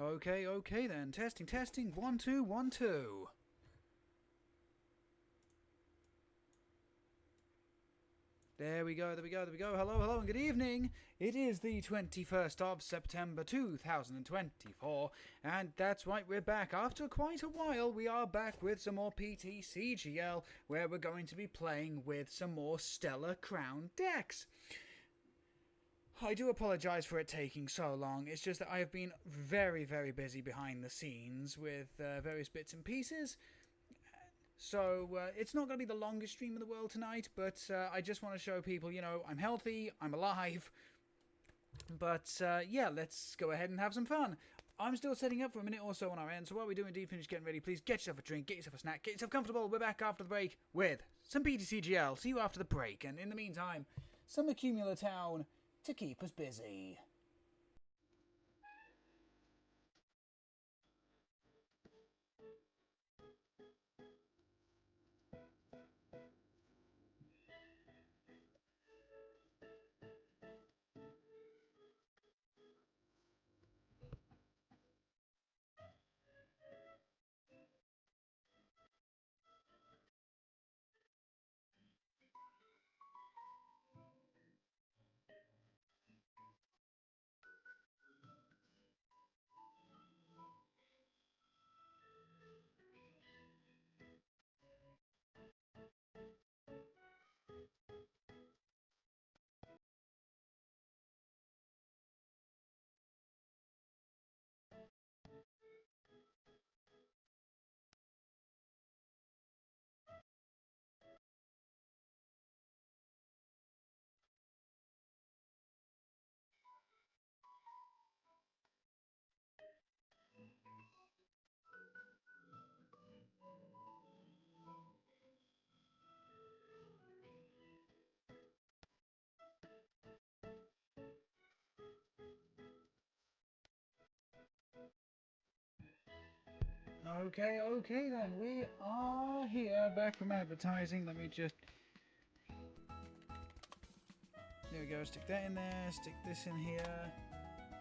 Okay then. Testing. 1, 2, 1, 2. There we go. Hello, and good evening. It is the 21st of September 2024, and that's right, we're back. After quite a while, we are back with some more PTCGL, where we're going to be playing with some more Stella Crown decks. I do apologise for it taking so long. It's just that I have been very, very busy behind the scenes with various bits and pieces. So it's not going to be the longest stream in the world tonight, but I just want to show people, you know, I'm healthy, I'm alive. But yeah, let's go ahead and have some fun. I'm still setting up for a minute or so on our end, so while we're doing indeed finish getting ready, please get yourself a drink, get yourself a snack, get yourself comfortable. We're back after the break with some PTCGL. See you after the break, and in the meantime, some Accumula Town to keep us busy. Okay then, we are here back from advertising. Let me just... There we go, stick that in there, stick this in here.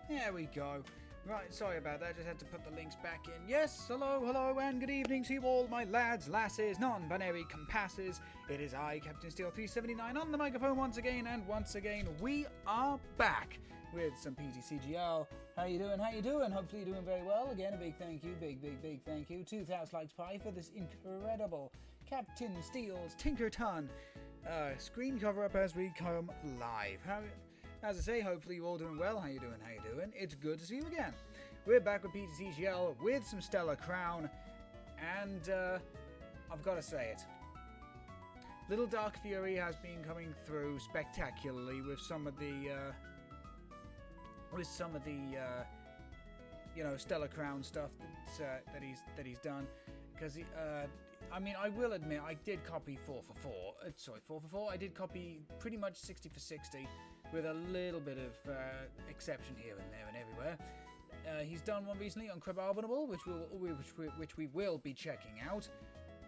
There we go. Right, sorry about that, just had to put the links back in. Yes, hello, and good evening to you all, my lads, lasses, non-binary compasses. It is I, Captain Steel 379, on the microphone once again, and once again, we are back with some PTCGL. How you doing? Hopefully you're doing very well. Again, a big thank you, big thank you. 2,000 likes pie for this incredible Captain Steel's Tinkerton screen cover up as we come live. As I say, hopefully you're all doing well. How you doing? It's good to see you again. We're back with PTCGL with some Stella Crown, and I've got to say it. Little Dark Fury has been coming through spectacularly with some of the you know, Stella Crown stuff that he's done, because I mean, I will admit I did copy 4 for 4. I did copy pretty much 60 for 60 with a little bit of exception here and there and everywhere. He's done one recently on Crabobinable, which we will be checking out.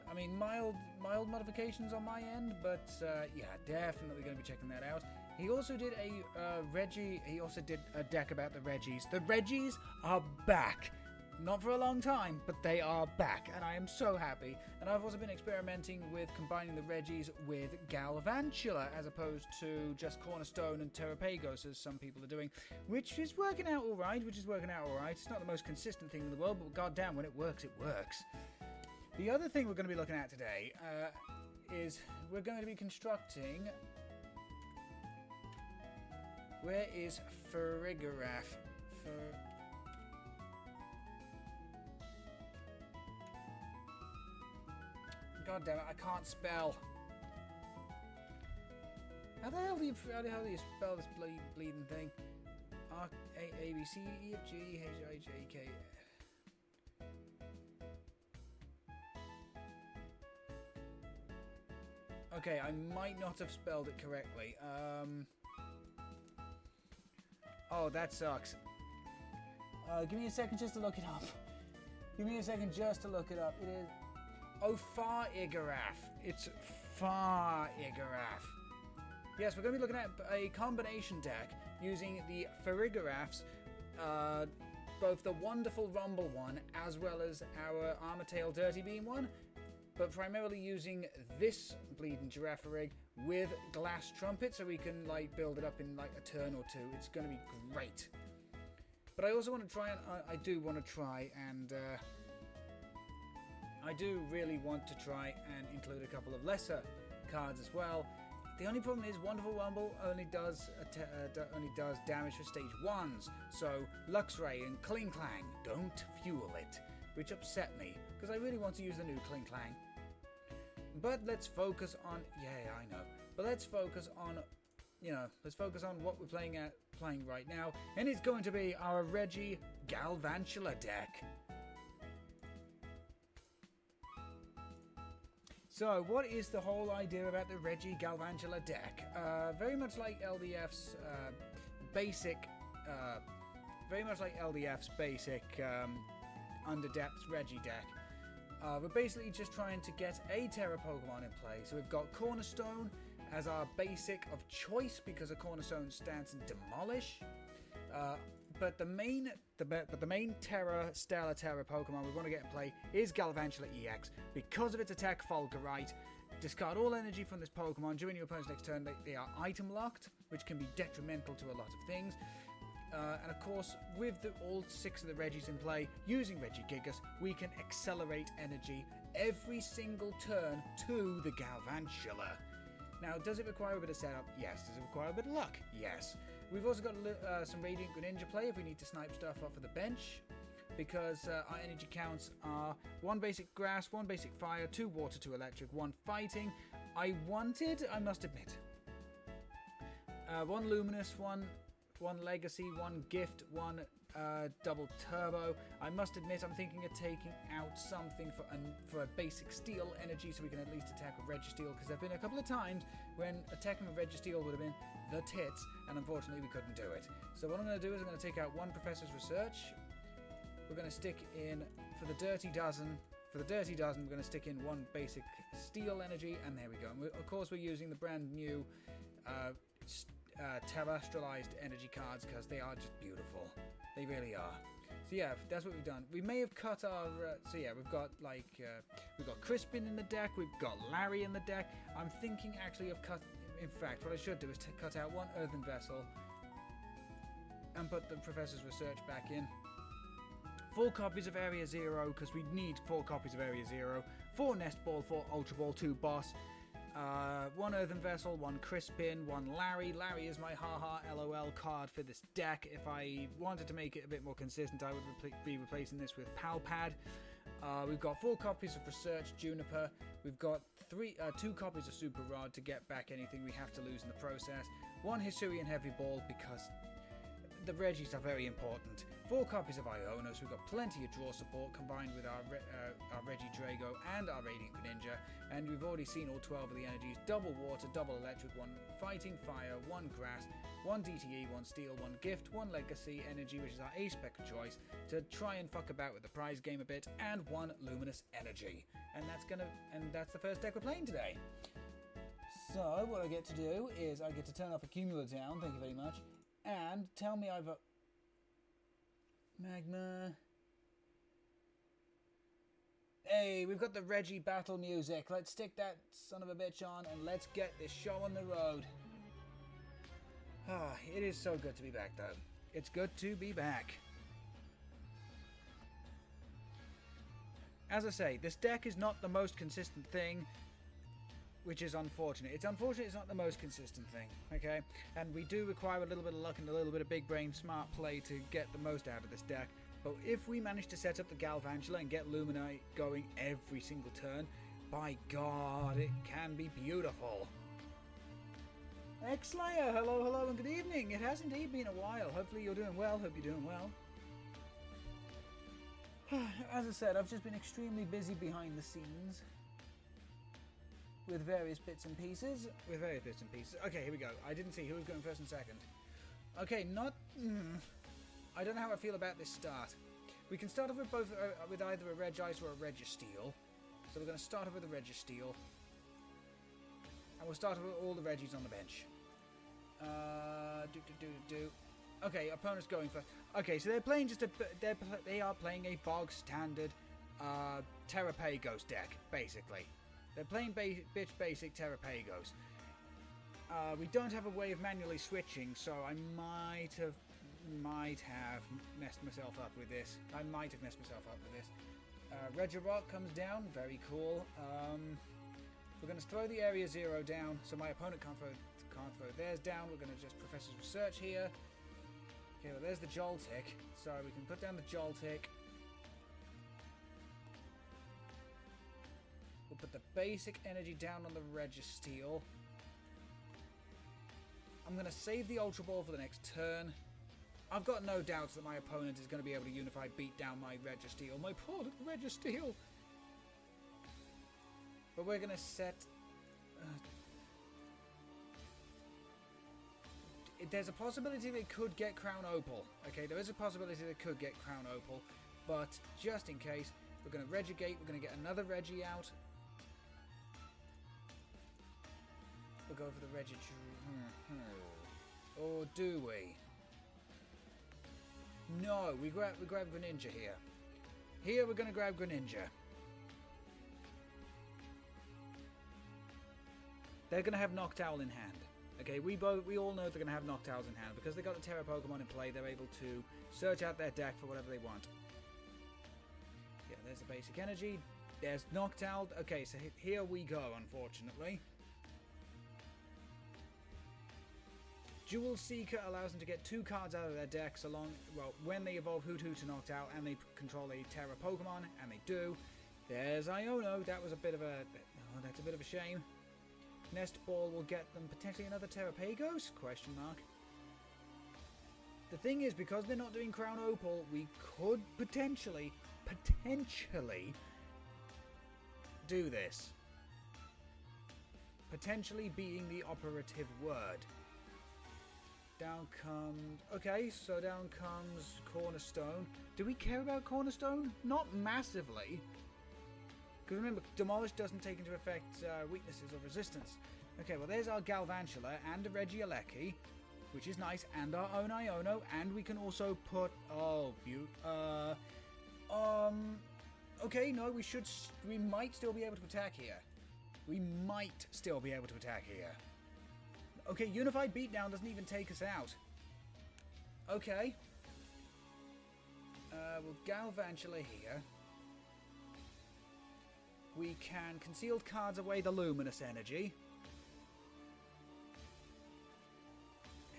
I mean, mild modifications on my end, but yeah, definitely going to be checking that out. He also did a Regi. He also did a deck about the Regis. The Regis are back. Not for a long time, but they are back, and I am so happy. And I've also been experimenting with combining the Regis with Galventula, as opposed to just Cornerstone and Tera as some people are doing, which is working out all right. It's not the most consistent thing in the world, but goddamn, when it works, it works. The other thing we're going to be looking at today is we're going to be constructing... Where is Farigiraf? God damn it, I can't spell. How the hell do you spell this bleeding thing? A B C E F G H I J K. Okay, I might not have spelled it correctly. Oh, that sucks. Give me a second just to look it up. It is Farigiraf. It's Farigiraf. Yes, we're going to be looking at a combination deck using the Farigiraf's both the One-derful Rumble one as well as our Armortail Dirty Beam one, but primarily using this Bleeding Giraffe rig with Glass Trumpet, so we can like build it up in like a turn or two. It's going to be great. But I also want to try and I do want to try and I do really want to try and include a couple of lesser cards as well. The only problem is One-derful Rumble only does damage for stage 1s, so Luxray and Kling Clang don't fuel it, which upset me because I really want to use the new Kling Clang. But let's focus on I know. But let's focus on let's focus on what we're playing right now, and it's going to be our Regi Galventula deck. So, what is the whole idea about the Regi Galventula deck? Very much like LDF's basic, Underdepths Regi deck. We're basically just trying to get a Tera Pokemon in play. So we've got Cornerstone as our basic of choice because a Cornerstone stands and demolish. But the main Stella Terra Pokemon we want to get in play is Galventula EX. Because of its attack Fulgurite, discard all energy from this Pokemon during your opponent's next turn. They are item locked, which can be detrimental to a lot of things. And of course, with all 6 of the Regis in play, using Regigigas, we can accelerate energy every single turn to the Galventula. Now, does it require a bit of setup? Yes. Does it require a bit of luck? Yes. We've also got some Radiant Greninja play if we need to snipe stuff off of the bench, because our energy counts are 1 basic grass, 1 basic fire, 2 water, 2 electric, 1 fighting. I must admit, 1 luminous, 1 legacy, 1 gift, 1 double turbo. I must admit I'm thinking of taking out something for a basic steel energy so we can at least attack with Registeel, because there have been a couple of times when attacking with Registeel would have been the tits, and unfortunately we couldn't do it. So what I'm going to do is I'm going to take out 1 Professor's Research. We're going to stick in, for the Dirty Dozen, we're going to stick in 1 basic steel energy, and there we go. And of course we're using the brand new terrestrialized energy cards because they are just beautiful. They really are. So yeah, that's what we've done. We may have cut our... so yeah, we've got like... we've got Crispin in the deck. We've got Larry in the deck. I'm thinking actually of cut... In fact, what I should do is cut out 1 Earthen Vessel and put the Professor's Research back in. 4 copies of Area Zero, because we need 4 copies of Area Zero. 4 Nest Ball, 4 Ultra Ball, 2 Boss. 1 Earthen Vessel, 1 Crispin, 1 Larry. Larry is my haha LOL card for this deck. If I wanted to make it a bit more consistent, I would be replacing this with Palpad. We've got 4 copies of Research Juniper. We've got 2 copies of Super Rod to get back anything we have to lose in the process. 1 Hisuian Heavy Ball because the Regis are very important. 4 copies of Ionos. We've got plenty of draw support combined with our Regidrago and our Radiant Greninja. And we've already seen all 12 of the energies. Double water, double electric, 1 fighting fire, 1 grass, 1 DTE, 1 steel, 1 gift, 1 legacy energy, which is our A-spec of choice, to try and fuck about with the prize game a bit, and 1 luminous energy. And that's the first deck we're playing today. So what I get to do is I get to turn off Accumula down, thank you very much, and tell me I've Magma. Hey, we've got the Regi battle music. Let's stick that son of a bitch on and let's get this show on the road. Ah, it is so good to be back though. It's good to be back. As I say, this deck is not the most consistent thing, which is unfortunate. It's unfortunate it's not the most consistent thing, okay? And we do require a little bit of luck and a little bit of big brain smart play to get the most out of this deck. But if we manage to set up the Galvantula and get Luminite going every single turn, by God, it can be beautiful. X-Slayer, hello, hello, and good evening. It has indeed been a while. Hopefully you're doing well. Hope you're doing well. As I said, I've just been extremely busy behind the scenes with various bits and pieces. Okay, here we go. I didn't see who was going first and second. Okay, I don't know how I feel about this start. We can start off with with either a Regis or a Registeel. So we're going to start off with a Registeel. And we'll start off with all the Regis on the bench. Okay, opponent's going for... Okay, so they're playing just a... They are playing a bog standard Terrapagos deck, basically. They're playing bitch basic Terrapagos. We don't have a way of manually switching, so I might have messed myself up with this. Regirock comes down, very cool. We're going to throw the area 0 down, so my opponent can't throw theirs down. We're going to just Professor's Research here. Okay, well there's the Joltik, so we can put down the Joltik. We'll put the basic energy down on the Registeel. I'm going to save the Ultra Ball for the next turn. I've got no doubts that my opponent is going to be able to Unify beat down my Registeel. My poor Registeel! But we're going to set... there's a possibility they could get Crown Opal. Okay, there is a possibility they could get Crown Opal. But just in case, we're going to Regigate. We're going to get another Regi out. We'll go for the Regi... Or do we? No, we grab Greninja here. Here we're going to grab Greninja. They're going to have Noctowl in hand. Okay, we all know they're going to have Noctowls in hand. Because they got the Terra Pokemon in play, they're able to search out their deck for whatever they want. Yeah, there's the basic energy. There's Noctowl. Okay, so here we go, unfortunately. Jewel Seeker allows them to get 2 cards out of their decks when they evolve Hoot to Noctowl and they control a Terra Pokemon, and they do. There's Iono. That was a bit of a... Oh, that's a bit of a shame. Nest Ball will get them potentially another Terrapagos? Question mark. The thing is, because they're not doing Crown Opal, we could potentially do this. Potentially being the operative word. Down comes... Okay, so down comes Cornerstone. Do we care about Cornerstone? Not massively. Because remember, Demolish doesn't take into effect weaknesses or resistance. Okay, well there's our Galvantula and a Regieleki, which is nice, and our own Iono, and we can also put... Oh, okay, no, we might still be able to attack here. Okay, Unified Beatdown doesn't even take us out. Okay. We'll Galvantula here. We can Concealed Cards away the Luminous Energy.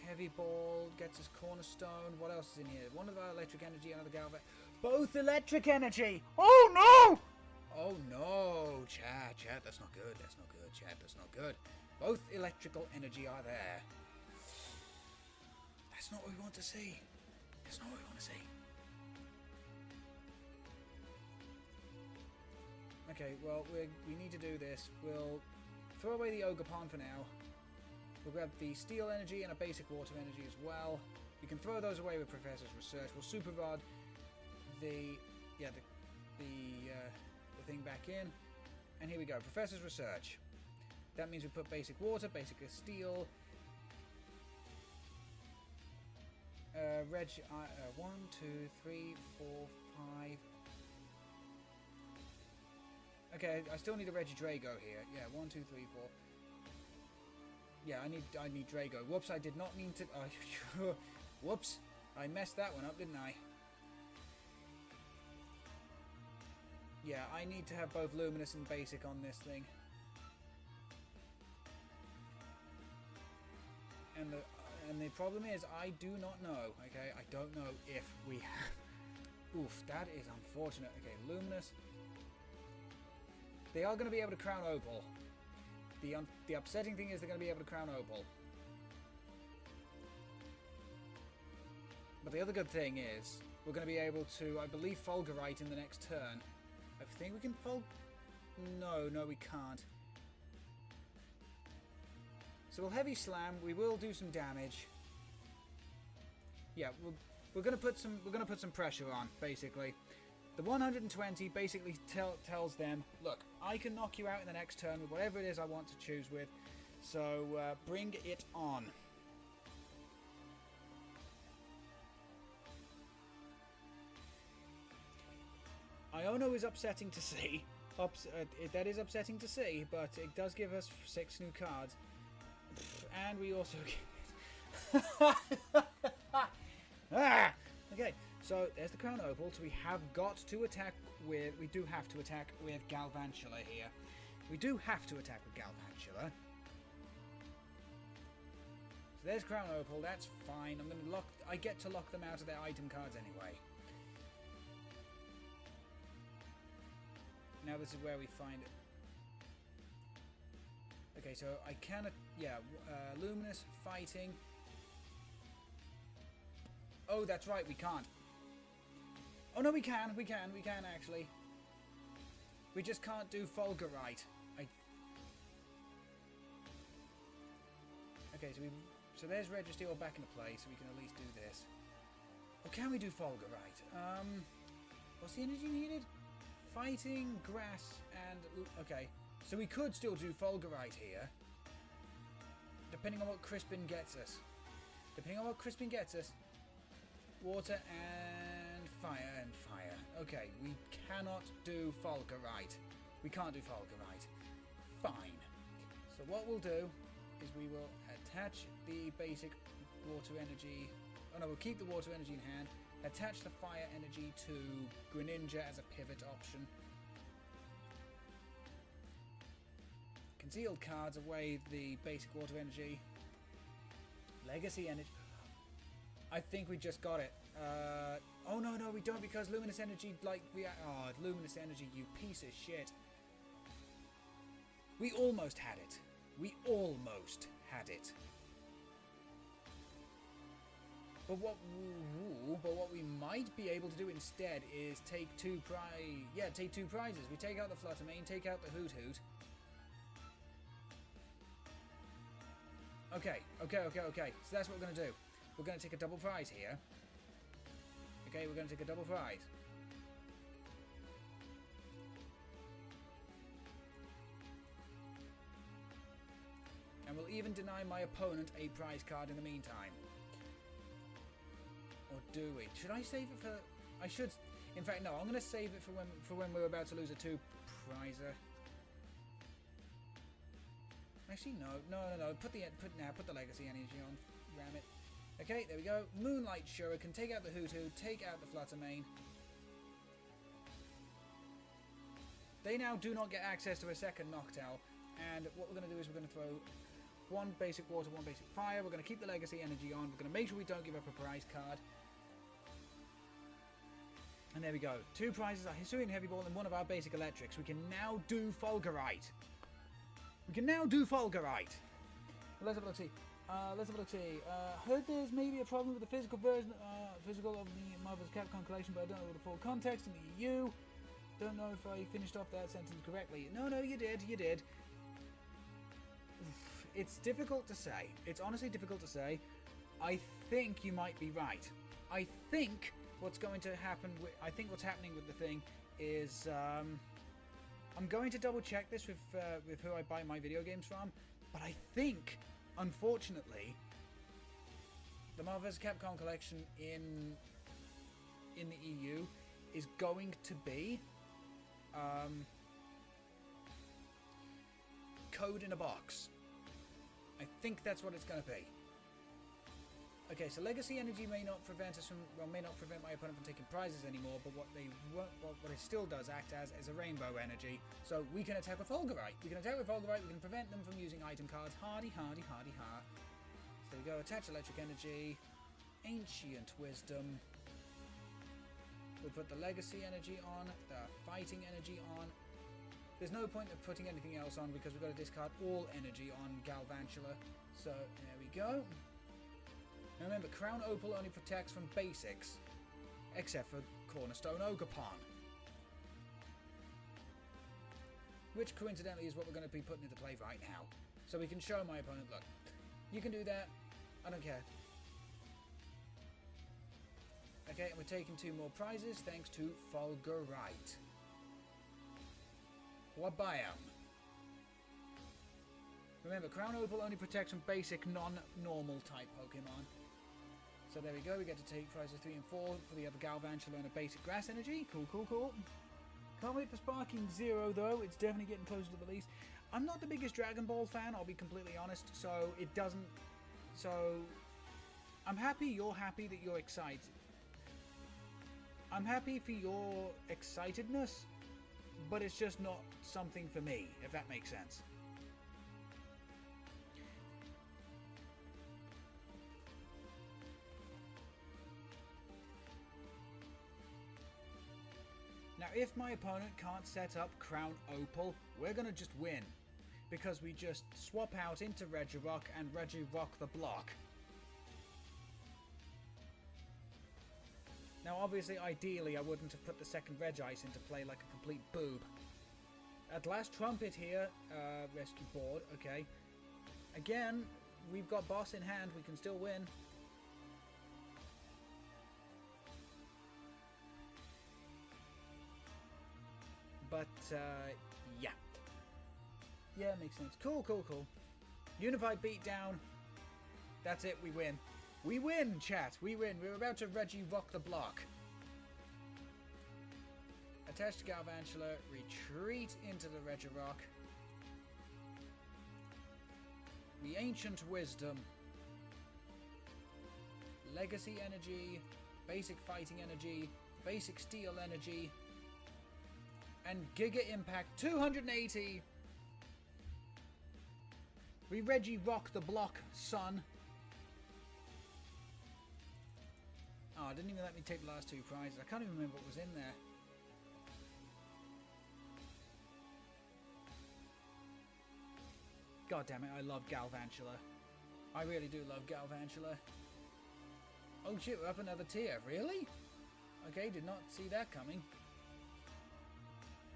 Heavy Ball gets us Cornerstone. What else is in here? One of our Electric Energy, another Galvan. Both Electric Energy! Oh no! Oh no! Chat, that's not good. Chat, that's not good. Both electrical energy are there. That's not what we want to see. Okay, well, we need to do this. We'll throw away the Ogrepon for now. We'll grab the Steel Energy and a basic Water Energy as well. We can throw those away with Professor's Research. We'll Super Rod the thing back in. And here we go, Professor's Research. That means we put basic water, basic steel. 1, 2, 3, 4, 5. Okay, I still need a Regidrago here. Yeah, 1, 2, 3, 4. Yeah, I need Drago. Whoops, I did not mean to... Whoops, I messed that one up, didn't I? Yeah, I need to have both Luminous and Basic on this thing. And the problem is, I do not know, okay? I don't know if we have... Oof, that is unfortunate. Okay, Luminous. They are going to be able to Crown Opal. The upsetting thing is they're going to be able to Crown Opal. But the other good thing is, we're going to be able to, I believe, Fulgurite in the next turn. I think we can No, we can't. So we'll Heavy Slam. We will do some damage. Yeah, we're gonna put some pressure on, basically. The 120 basically tells them, look, I can knock you out in the next turn with whatever it is I want to choose with. So bring it on. Iono is upsetting to see. That is upsetting to see, but it does give us 6 new cards. And we also get... Okay, so there's the Crown Opal. So we have got to attack with... We do have to attack with Galvantula here. We do have to attack with Galvantula. So there's Crown Opal. That's fine. I'm going to lock... I get to lock them out of their item cards anyway. Now this is where we find it. Okay, so I cannot... Yeah, Luminous, Fighting. Oh, that's right, we can't. Oh, no, we can actually. We just can't do Fulgurite. Okay, so there's Regis back into play, so we can at least do this. Or can we do Fulgurite? What's the energy needed? Fighting, Grass, and... Okay, so we could still do Fulgurite here. Depending on what Crispin gets us. Water and fire and fire. Okay, we cannot do Fulgurite. We can't do Fulgurite. Fine. So what we'll do is we will attach the basic water energy. Oh no, we'll keep the water energy in hand. Attach the fire energy to Greninja as a pivot option. Concealed cards away the basic water energy. Legacy energy. I think we just got it. Oh no, we don't, because Luminous Energy, like, Luminous Energy, you piece of shit. We almost had it. But what we might be able to do instead is take two prizes. We take out the Fluttermane, take out the Hoot Hoot. Okay. So that's what we're going to do. We're going to take a double prize here. Okay, we're going to take a double prize. And we'll even deny my opponent a prize card in the meantime. Or do we? Should I save it for... I should... In fact, no, I'm going to save it for when we're about to lose a 2-prizer. Actually, no. Put the Legacy Energy on. Ram it. Okay, there we go. Moonlight Shuriken. Take out the Hoot Hoot. Take out the Fluttermane. They now do not get access to a second Noctowl. And what we're going to do is we're going to throw one basic water, one basic fire. We're going to keep the Legacy Energy on. We're going to make sure we don't give up a prize card. And there we go. 2 prizes, a Hisuian Heavy Ball and one of our basic electrics. We can now do Fulgurite. Let's have a look, see. Heard there's maybe a problem with the physical version, of the Marvel's Capcom collection, but I don't know the full context in the EU. Don't know if I finished off that sentence correctly. No, you did. It's difficult to say. It's honestly difficult to say. I think you might be right. I think what's happening with the thing is, I'm going to double check this with who I buy my video games from, but I think, unfortunately, the Marvel vs. Capcom collection in the EU is going to be code in a box. I think that's what it's going to be. Okay, so Legacy Energy may not prevent my opponent from taking prizes anymore, but what it still does act as is a Rainbow Energy. So we can attack with Fulgurite. We can prevent them from using item cards. Hardy. So there we go, attach Electric Energy, Ancient Wisdom. We'll put the Legacy Energy on, the Fighting Energy on. There's no point of putting anything else on because we've got to discard all energy on Galvantula. So there we go. Now remember, Crown Opal only protects from basics, except for Cornerstone Ogrepon. Which coincidentally is what we're going to be putting into play right now. So we can show my opponent, look, you can do that, I don't care. Okay, and we're taking 2 more prizes thanks to Fulgurite. Wabayam. Remember, Crown Opal only protects from basic non-normal type Pokemon. So there we go, we get to take prizes 3 and 4 for the other Galvantula and a basic Grass Energy. Cool. Can't wait for Sparking Zero, though. It's definitely getting closer to the release. I'm not the biggest Dragon Ball fan, I'll be completely honest, so it doesn't... So, I'm happy you're happy that you're excited. I'm happy for your excitedness, but it's just not something for me, if that makes sense. Now, if my opponent can't set up Crown Opal, we're going to just win. Because we just swap out into Regirock and Regirock the block. Now, obviously, ideally, I wouldn't have put the second Regis into play like a complete boob. At last Trumpet here, rescue board, okay. Again, we've got boss in hand, we can still win. But, yeah. Yeah, makes sense. Cool, cool, cool. Unified beatdown. That's it, we win. We win, chat. We win. We're about to Regi rock the block. Attach to Galvantula. Retreat into the Regirock. The Ancient Wisdom. Legacy Energy. Basic Fighting Energy. Basic Steel Energy. And Giga Impact 280. We Regi rock the block, son. Oh, it didn't even let me take the last two prizes. I can't even remember what was in there. God damn it, I love Galvantula. I really do love Galvantula. Oh shit, we're up another tier. Really? Okay, did not see that coming.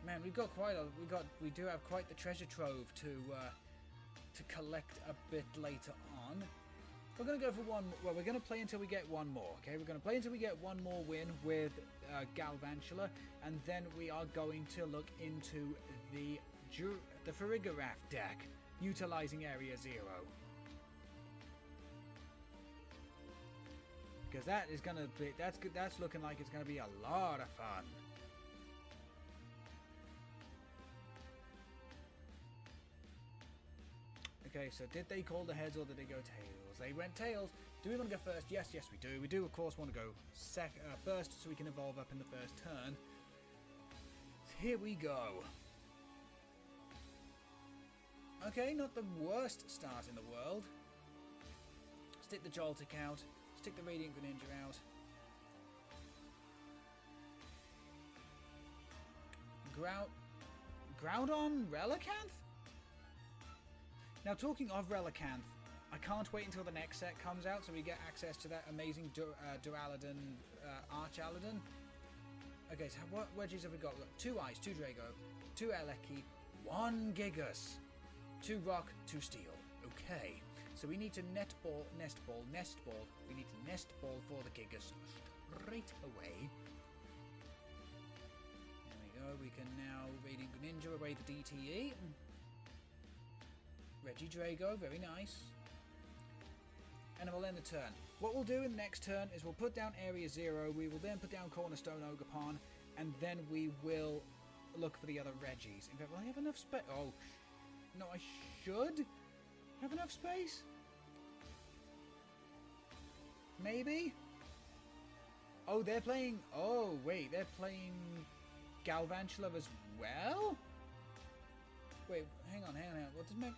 Man, we've got quite a... We do have quite the treasure trove to collect a bit later on. We're going to go for one... Well, we're going to play until we get one more, okay? We're going to play until we get one more win with Galvantula, and then we are going to look into the Farigiraf deck, utilizing Area 0. Because that is going to be... That's looking like it's going to be a lot of fun. Okay, so did they call the heads or did they go tails? They went tails. Do we want to go first? Yes, yes we do. We do, of course, want to go first so we can evolve up in the first turn. So here we go. Okay, not the worst start in the world. Stick the Joltik out. Stick the Radiant Greninja out. Groudon Relicanth? Now, talking of Relicanth, I can't wait until the next set comes out so we get access to that amazing Duraludon, Archaladon. Okay, so what wedges have we got? Look, 2 Ice, 2 Drago, 2 Eleki, 1 Gigas, 2 Rock, 2 Steel. Okay, so we need to nest ball. We need to nest ball for the Gigas straight away. There we go, we can now Radiant Greninja away the DTE. Regidrago, very nice. And we'll end the turn. What we'll do in the next turn is we'll put down Area 0, we will then put down Cornerstone Ogrepon, and then we will look for the other Regis. In fact, will I have enough space? Oh, no, I should have enough space? Maybe? Oh, they're playing... Oh, wait, they're playing Galvantula as well? Wait, hang on. What does make...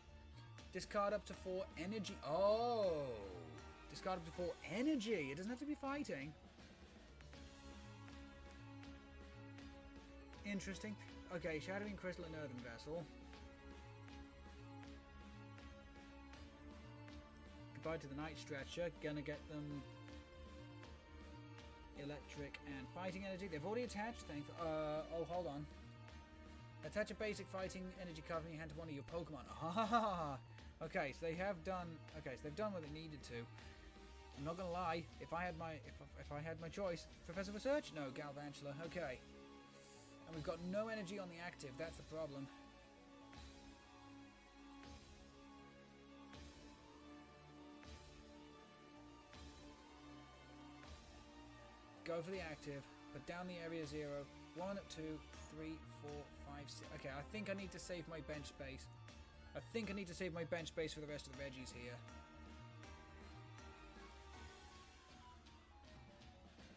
Discard up to 4 energy. Oh! Discard up to 4 energy. It doesn't have to be fighting. Interesting. Okay, Shadowing Crystal and Earthen Vessel. Goodbye to the Night Stretcher. Gonna get them electric and fighting energy. They've already attached things. Oh, hold on. Attach a basic fighting energy cover in your hand to one of your Pokemon. Ah, okay, so they have done. Okay, so they've done what they needed to. I'm not gonna lie. If I had my choice, Professor Research, no Galvantula. Okay, and we've got no energy on the active. That's the problem. Go for the active. put down the area 0. 1, 2, 3, 4, 5, 6. Okay, I think I need to save my bench space. I think I need to save my bench space for the rest of the Regis here.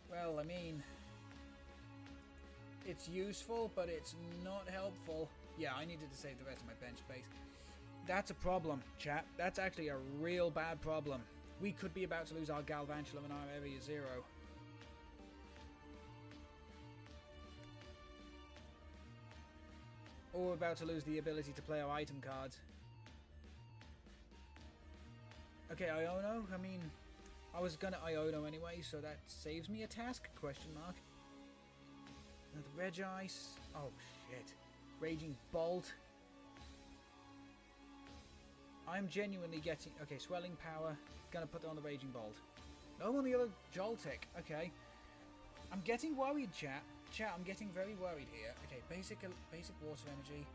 Well, I mean, it's useful, but it's not helpful. Yeah, I needed to save the rest of my bench space. That's a problem, chat. That's actually a real bad problem. We could be about to lose our Galvantula and our area 0. Or we're about to lose the ability to play our item cards. Okay, Iono, I mean, I was gonna Iono anyway, so that saves me a task, question mark. Another Regis. Oh, shit. Raging Bolt. I'm genuinely getting... Okay, Swelling Power. Gonna put on the Raging Bolt. No, on the other Joltik. Okay. I'm getting worried, chat. Chat, I'm getting very worried here. Okay, basic water energy.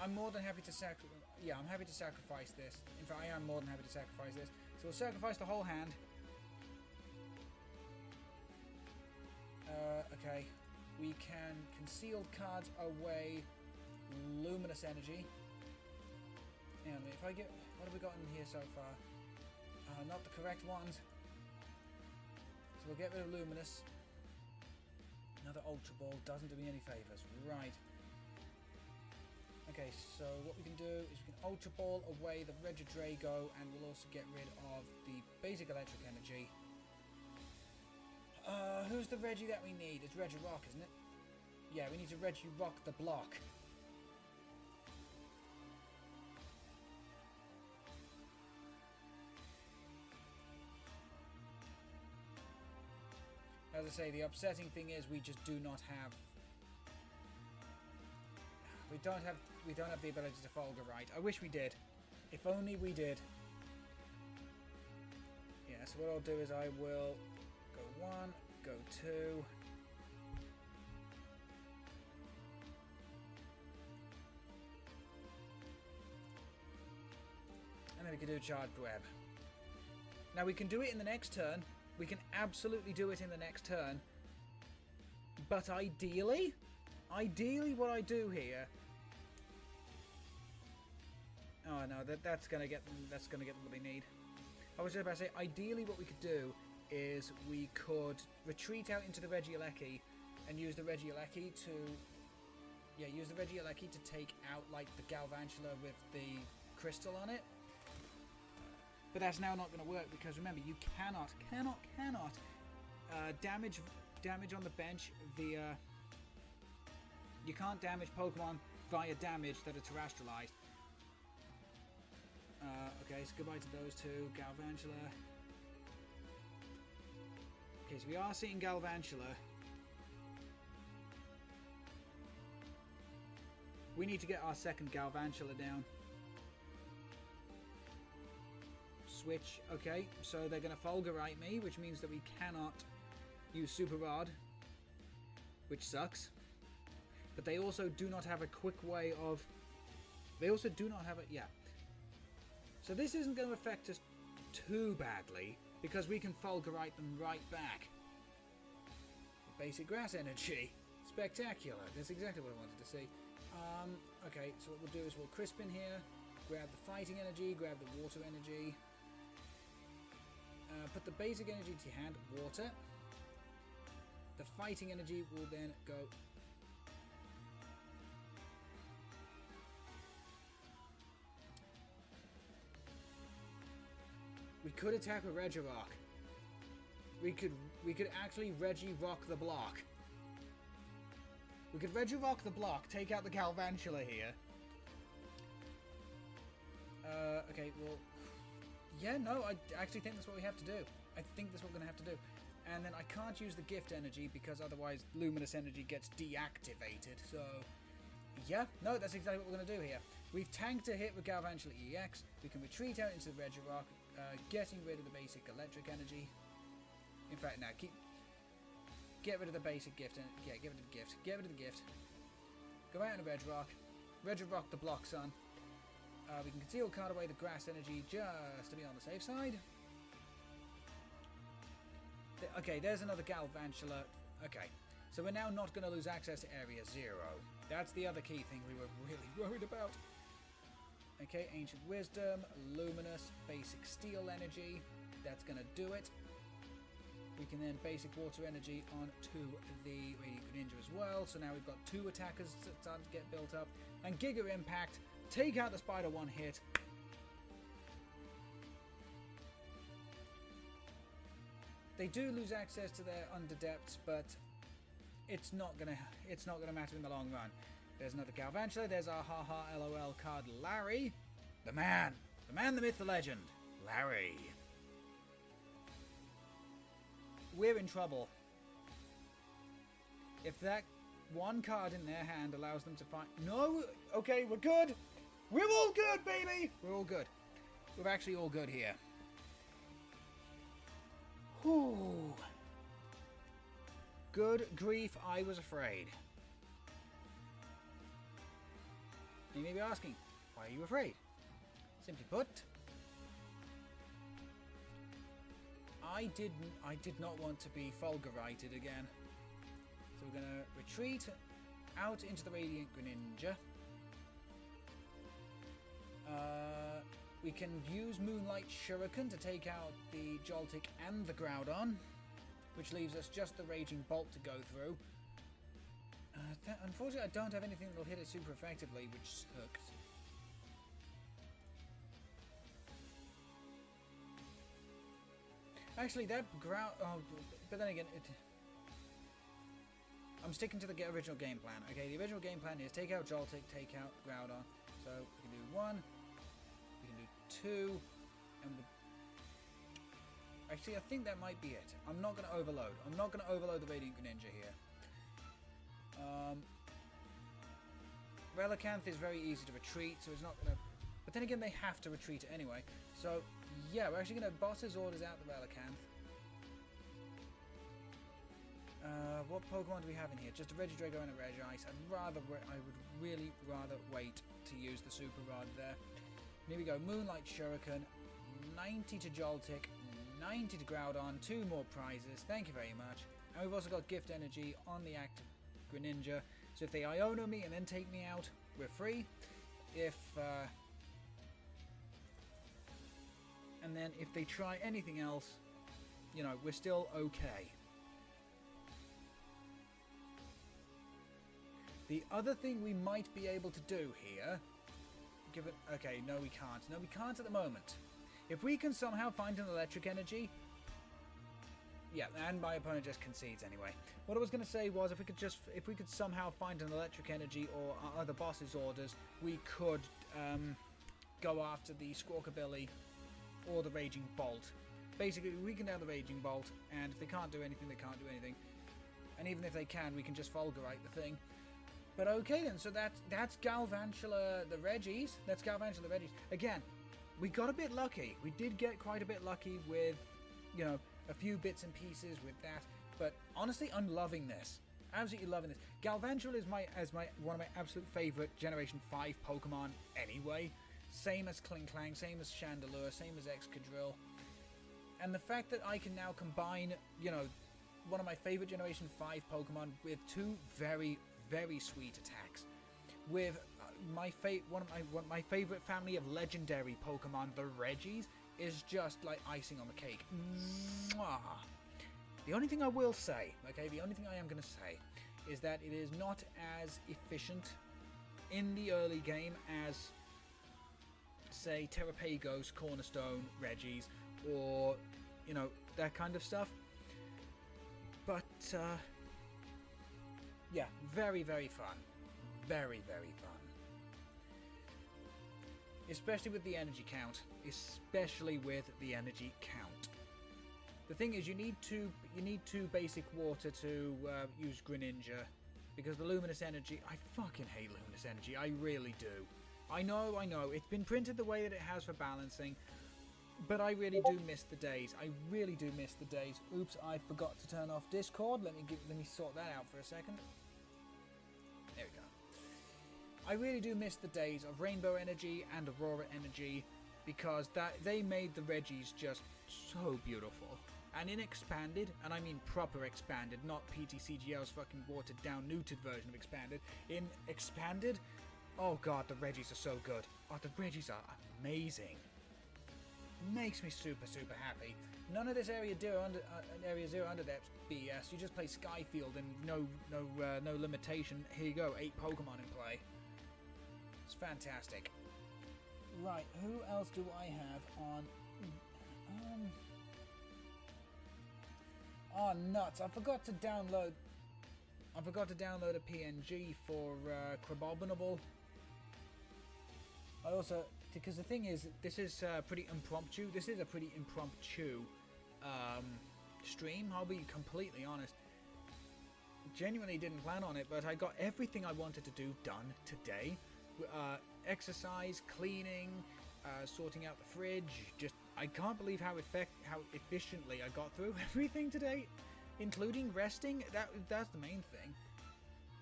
I'm more than happy to sacrifice... Yeah, I'm happy to sacrifice this. In fact, I am more than happy to sacrifice this. So we'll sacrifice the whole hand. Okay. We can concealed cards away luminous energy. And if I get... What have we got in here so far? Not the correct ones. So we'll get rid of luminous. Another Ultra Ball doesn't do me any favours. Right. Okay, so what we can do is we can Ultra Ball away the Regidrago, and we'll also get rid of the basic electric energy. Who's the Regi that we need? It's Regirock, isn't it? Yeah, we need to Regirock the block. As I say, the upsetting thing is we just do not have... We don't have the ability to Fulgurite. I wish we did. If only we did. Yeah, so what I'll do is I will go 1, go 2. And then we can do Charged Web. Now we can do it in the next turn. We can absolutely do it in the next turn. But ideally what I do here... Oh no, that's gonna get what they need. I was just about to say, ideally what we could do is we could retreat out into the Regieleki and use the Regieleki to... Yeah, use the Regieleki to take out, like, the Galvantula with the crystal on it. But that's now not going to work because remember, you cannot damage on the bench via... You can't damage Pokemon via damage that are terrestrialized. Okay, so goodbye to those two. Galvantula. Okay, so we are seeing Galvantula. We need to get our second Galvantula down. Switch. Okay, so they're going to Fulgurite me, which means that we cannot use Super Rod, which sucks. But they also do not have a quick way of... They also do not have a... Yeah. So this isn't going to affect us too badly, because we can Fulgurite them right back. Basic Grass Energy. Spectacular. That's exactly what I wanted to see. Okay, so what we'll do is we'll Crisp in here, grab the Fighting Energy, grab the Water Energy. Put the basic energy to your hand, water. The fighting energy will then go... We could attack with Regirock. We could actually Regirock the block. We could Regirock the block, take out the Galvantula here. Okay, well... Yeah, no, I actually think that's what we have to do. I think that's what we're going to have to do. And then I can't use the gift energy because otherwise luminous energy gets deactivated. So, yeah, no, that's exactly what we're going to do here. We've tanked a hit with Galvantula EX. We can retreat out into the Regirock, getting rid of the basic electric energy. In fact, now, get rid of the basic gift. Yeah, get rid of the gift. Get rid of the gift. Go out in the Regirock. Regirock the block, son. We can conceal card away the grass energy just to be on the safe side. Okay, there's another Galvantula. Okay, so we're now not going to lose access to Area 0. That's the other key thing we were really worried about. Okay, Ancient Wisdom, Luminous, Basic Steel Energy. That's going to do it. We can then Basic Water Energy onto the Radiant Greninja as well. So now we've got 2 attackers starting to get built up. And Giga Impact. Take out the Spider one hit. They do lose access to their Underdepths, but it's not gonna matter in the long run. There's another Galvantula. There's our haha LOL card, Larry. The man, the myth, the legend, Larry. We're in trouble. If that one card in their hand allows them to find... No! Okay, we're good! We're all good, baby! We're all good. We're actually all good here. Whew. Good grief, I was afraid. You may be asking, why are you afraid? Simply put, I did not want to be fulgurited again. So we're going to retreat out into the Radiant Greninja. We can use Moonlight Shuriken to take out the Joltik and the Groudon, which leaves us just the Raging Bolt to go through. Unfortunately, I don't have anything that will hit it super effectively, which sucks. Actually, that Groud... Oh, but then again, I'm sticking to the original game plan. Okay, the original game plan is take out Joltik, take out Groudon. So we can do 1, we can do 2, and actually, I think that might be it. I'm not going to overload. I'm not going to overload the Radiant Greninja here. Relicanth is very easy to retreat, so it's not going to... But then again, they have to retreat it anyway. So, yeah, we're actually going to boss his orders out the Relicanth. What Pokemon do we have in here? Just a Regidrago and a Regis. I would really rather wait to use the Super Rod there. Here we go. Moonlight Shuriken. 90 to Joltik. 90 to Groudon. 2 more prizes. Thank you very much. And we've also got Gift Energy on the active Greninja. So if they Iono me and then take me out, we're free. And then if they try anything else, you know, we're still okay. The other thing we might be able to do here... Okay, no we can't. No, we can't at the moment. If we can somehow find an electric energy... Yeah, and my opponent just concedes anyway. What I was going to say was if we could somehow find an electric energy or our other boss's orders, we could go after the Squawkabilly or the Raging Bolt. Basically, we can down the Raging Bolt, and if they can't do anything, they can't do anything. And even if they can, we can just Fulgurite the thing. But okay then, so that's Galvantula the Regis. That's Galvantula the Regis. Again, we got a bit lucky. We did get quite a bit lucky with, you know, a few bits and pieces with that. But honestly, I'm loving this. Absolutely loving this. Galvantula is one of my absolute favourite Generation 5 Pokemon anyway. Same as Klinklang, same as Chandelure, same as Excadrill. And the fact that I can now combine, you know, one of my favourite Generation 5 Pokemon with 2 very, very sweet attacks. With my favourite family of legendary Pokemon, the Regis, is just like icing on the cake. Mwah. The only thing I will say, okay, the only thing I am going to say is that it is not as efficient in the early game as, say, Terrapago's Cornerstone Regis, or, you know, that kind of stuff. But, yeah, very, very fun. Very, very fun. Especially with the energy count. Especially with the energy count. The thing is, you need two basic water to use Greninja, because the Luminous Energy, I fucking hate Luminous Energy, I really do. I know, it's been printed the way that it has for balancing, but I really do miss the days. I really do miss the days. Oops, I forgot to turn off Discord. Let me sort that out for a second. There we go. I really do miss the days of Rainbow Energy and Aurora Energy, because they made the Regis just so beautiful. And in Expanded, and I mean proper Expanded, not PTCGL's fucking watered down, neutered version of Expanded. In Expanded, oh god, the Regis are so good. Oh, the Regis are amazing. Makes me super, super happy. None of this Area 0 Underdepths BS. You just play Skyfield and no limitation. Here you go, 8 Pokemon in play. It's fantastic. Right, who else do I have on? Oh nuts! I forgot to download a PNG for Crabobinable. I also, because the thing is, this is pretty impromptu. This is a pretty impromptu stream. I'll be completely honest. Genuinely didn't plan on it, but I got everything I wanted to do done today. Exercise, cleaning, sorting out the fridge. Just, I can't believe how efficiently I got through everything today, including resting. That's the main thing.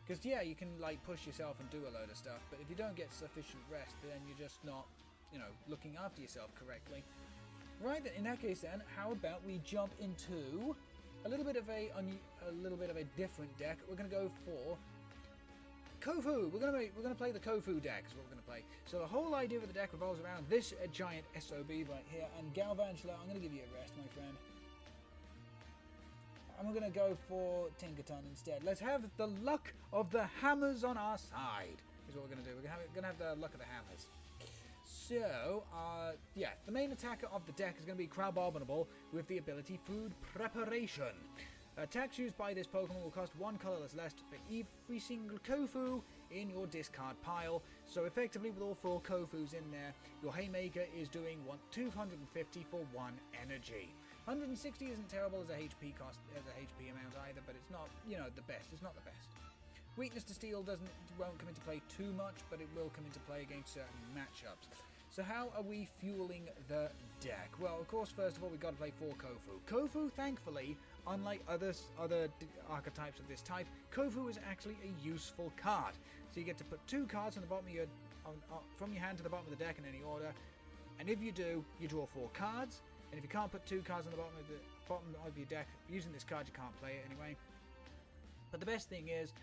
Because yeah, you can like push yourself and do a load of stuff, but if you don't get sufficient rest, then you're just not, looking after yourself correctly. Right, then in that case, then how about we jump into a little bit of a different deck. We're gonna go for Kofu. We're gonna play the Kofu deck. Is what we're gonna play. So the whole idea of the deck revolves around this giant SOB right here, and Galventula. I'm gonna give you a rest, my friend. And we're gonna go for Tinkerton instead. Let's have the luck of the hammers on our side. Is what we're gonna do. We're gonna have the luck of the hammers. So, yeah, the main attacker of the deck is going to be Crabobinable with the ability Food Preparation. Attacks used by this Pokemon will cost 1 colorless less for every single Kofu in your discard pile. So effectively, with all 4 Kofus in there, your Haymaker is doing 250 for 1 energy. 160 isn't terrible as a HP cost, as a HP amount either, but it's not, the best. It's not the best. Weakness to Steel won't come into play too much, but it will come into play against certain matchups. So how are we fueling the deck? Well, of course, first of all, we've got to play 4 Kofu. Kofu, thankfully, unlike other archetypes of this type, Kofu is actually a useful card. So you get to put 2 cards on the bottom of your, from your hand to the bottom of the deck in any order. And if you do, you draw 4 cards. And if you can't put 2 cards on the bottom of your deck, using this card, you can't play it anyway. But the best thing is,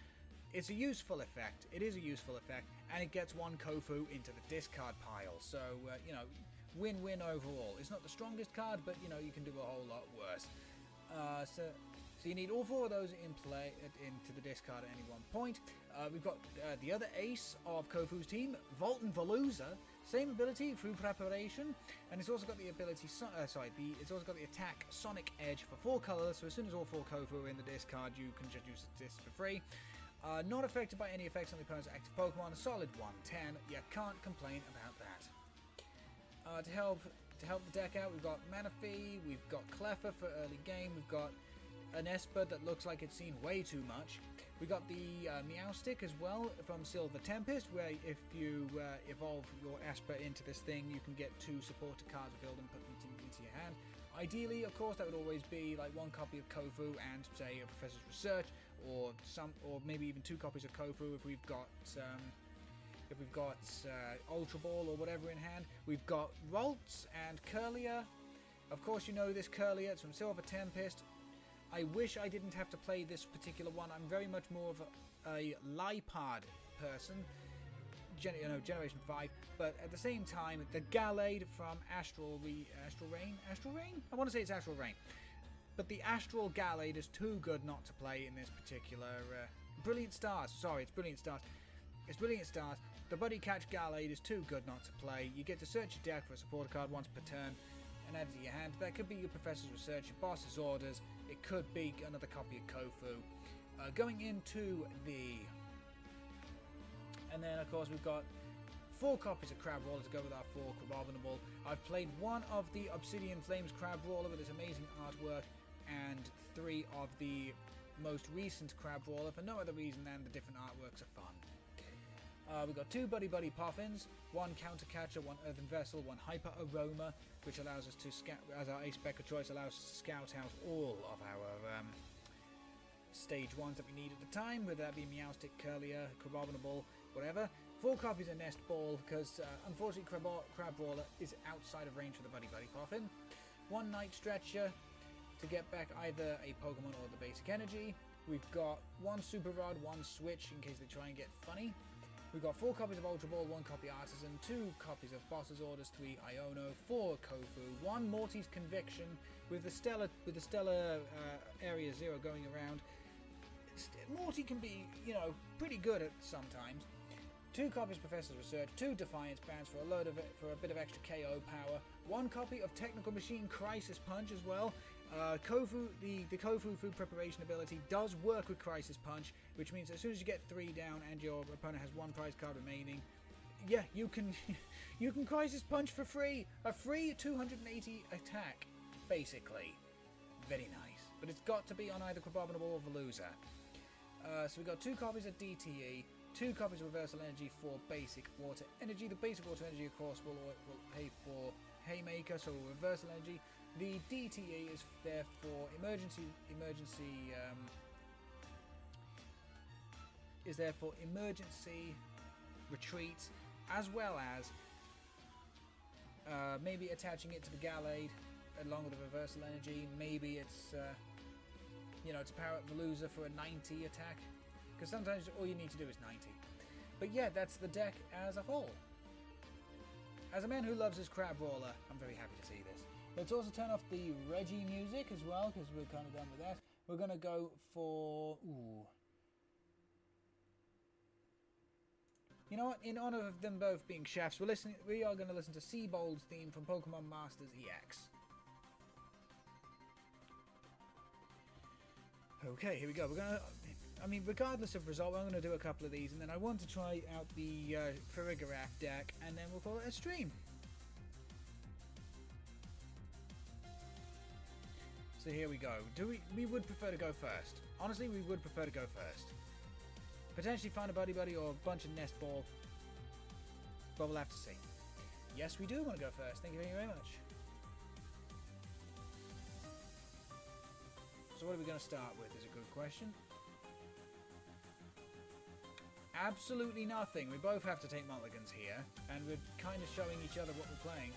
it's a useful effect. It is a useful effect, and it gets 1 Kofu into the discard pile. So, win-win overall. It's not the strongest card, but, you can do a whole lot worse. So you need all 4 of those in play into the discard at any one point. We've got the other ace of Kofu's team, Volton-Veluza. Same ability, Food Preparation, and it's also got the ability, it's also got the attack Sonic Edge for 4 colors. So as soon as all 4 Kofu are in the discard, you can just use this for free. Not affected by any effects on the opponent's active Pokemon, a solid 110. You can't complain about that. To help the deck out, we've got Manaphy, we've got Cleffa for early game, we've got an Esper that looks like it's seen way too much. We've got the Meowstic as well from Silver Tempest, where if you evolve your Esper into this thing, you can get 2 supporter cards built and put them into your hand. Ideally, of course, that would always be like 1 copy of Kofu and, say, a Professor's Research, or maybe even 2 copies of Kofu if we've got Ultra Ball or whatever in hand. We've got Ralts and Curlier. Of course, you know this Curlier. It's from Silver Tempest. I wish I didn't have to play this particular one. I'm very much more of a Lipard person, Generation 5, but at the same time, the Gallade from Astral Rain? I want to say it's Astral Rain. But the Astral Gallade is too good not to play in this particular... Brilliant Stars. Sorry, it's Brilliant Stars. It's Brilliant Stars. The Buddy Catch Gallade is too good not to play. You get to search your deck for a supporter card once per turn and add it to your hand. That could be your Professor's Research, your Boss's Orders. It could be another copy of Kofu. Going into the... And then, of course, we've got 4 copies of Crabrawler to go with our 4 Crabobinable. I've played 1 of the Obsidian Flames Crabrawler with this amazing artwork, and 3 of the most recent Crabrawler for no other reason than the different artworks are fun. We've got 2 Buddy Buddy Poffins, 1 Counter Catcher, 1 Earthen Vessel, 1 Hyper Aroma, which allows us to scout, as our ace spec of choice, allows us to scout out all of our stage 1s that we need at the time, whether that be Meowstic, Curlier, Crabobinable, whatever. 4 copies of Nest Ball, because unfortunately Crab Brawler is outside of range for the Buddy Buddy Poffin. 1 Night Stretcher to get back either a Pokemon or the basic energy. We've got 1 Super Rod, 1 Switch in case they try and get funny. We've got 4 copies of Ultra Ball, 1 copy Artisan, 2 copies of Boss's Orders, 3 Iono, 4 Kofu, 1 Morty's Conviction with the Stella Area 0 going around. Morty can be, you know, pretty good at sometimes. 2 copies of Professor's Research, 2 Defiance Bands for a bit of extra KO power, 1 copy of Technical Machine Crisis Punch as well. Kofu, the Kofu food preparation ability does work with Crisis Punch, which means as soon as you get 3 down and your opponent has 1 prize card remaining, yeah, you can you can Crisis Punch for free. A free 280 attack, basically. Very nice. But it's got to be on either Crabobinable or Veluza. So we've got 2 copies of DTE, 2 copies of Reversal Energy for basic water energy. The basic water energy, of course, will pay for Haymaker, so Reversal Energy. The DTE is there for emergency retreat, as well as maybe attaching it to the Gallade along with the Reversal Energy. Maybe it's you know, to power up Veluza for a 90 attack, because sometimes all you need to do is 90. But yeah, that's the deck as a whole. As a man who loves his Crab Brawler, I'm very happy to see this. Let's also turn off the Regi music as well, because we're kind of done with that. We're going to go for... Ooh. You know what? In honor of them both being chefs, we are going to listen to Seabold's theme from Pokemon Masters EX. Okay, here we go. We're going to... I mean, regardless of result, I'm going to do a couple of these, and then I want to try out the Farigiraf deck, and then we'll call it a stream. So here we go. We would prefer to go first. Honestly, we would prefer to go first. Potentially find a Buddy Buddy or a bunch of Nest Ball. But we'll have to see. Yes, we do want to go first. Thank you very much. So what are we going to start with is a good question. Absolutely nothing. We both have to take mulligans here. And we're kind of showing each other what we're playing.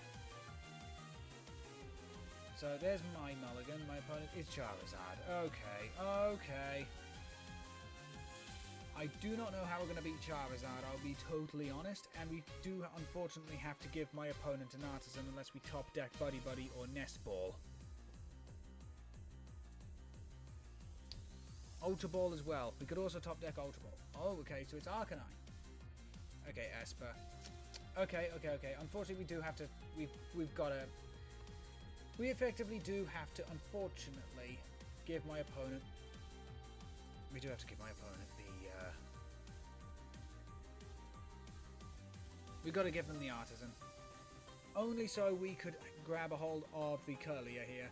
So there's my mulligan. My opponent is Charizard. Okay. I do not know how we're going to beat Charizard, I'll be totally honest. And we do unfortunately have to give my opponent an Artisan unless we top deck Buddy Buddy or Nest Ball. Ultra Ball as well. We could also top deck Ultra Ball. Oh, okay, so it's Arcanine. Okay, Esper. Okay. Unfortunately, we do have to... We've got to... We effectively do have to, unfortunately, give my opponent... We do have to give my opponent the... We've got to give them the Artisan. Only so we could grab a hold of the Curlier here.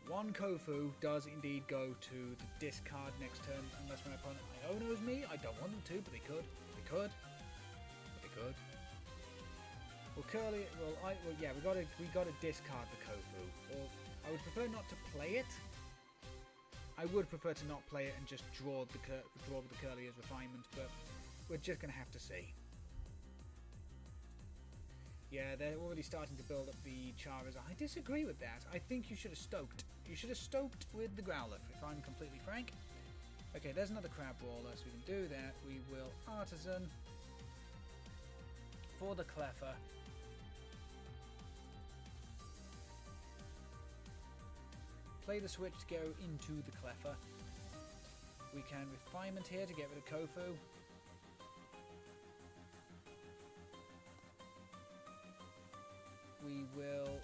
1 Kofu does indeed go to the discard next turn, unless my opponent Iono's me. I don't want them to, but they could. But they could. Well, Curly. Well, yeah, we gotta discard the Kofu. Or I would prefer not to play it. I would prefer to not play it and just draw with the Curly as refinement, but we're just gonna have to see. Yeah, they're already starting to build up the Charizard. I disagree with that. I think you should have stoked. You should have stoked with the Growlithe, if I'm completely frank. Okay, there's another Crab Brawler, so we can do that. We will Artisan for the Cleffer. Play the switch to go into the Cleffer. We can Refinement here to get rid of Kofu. We will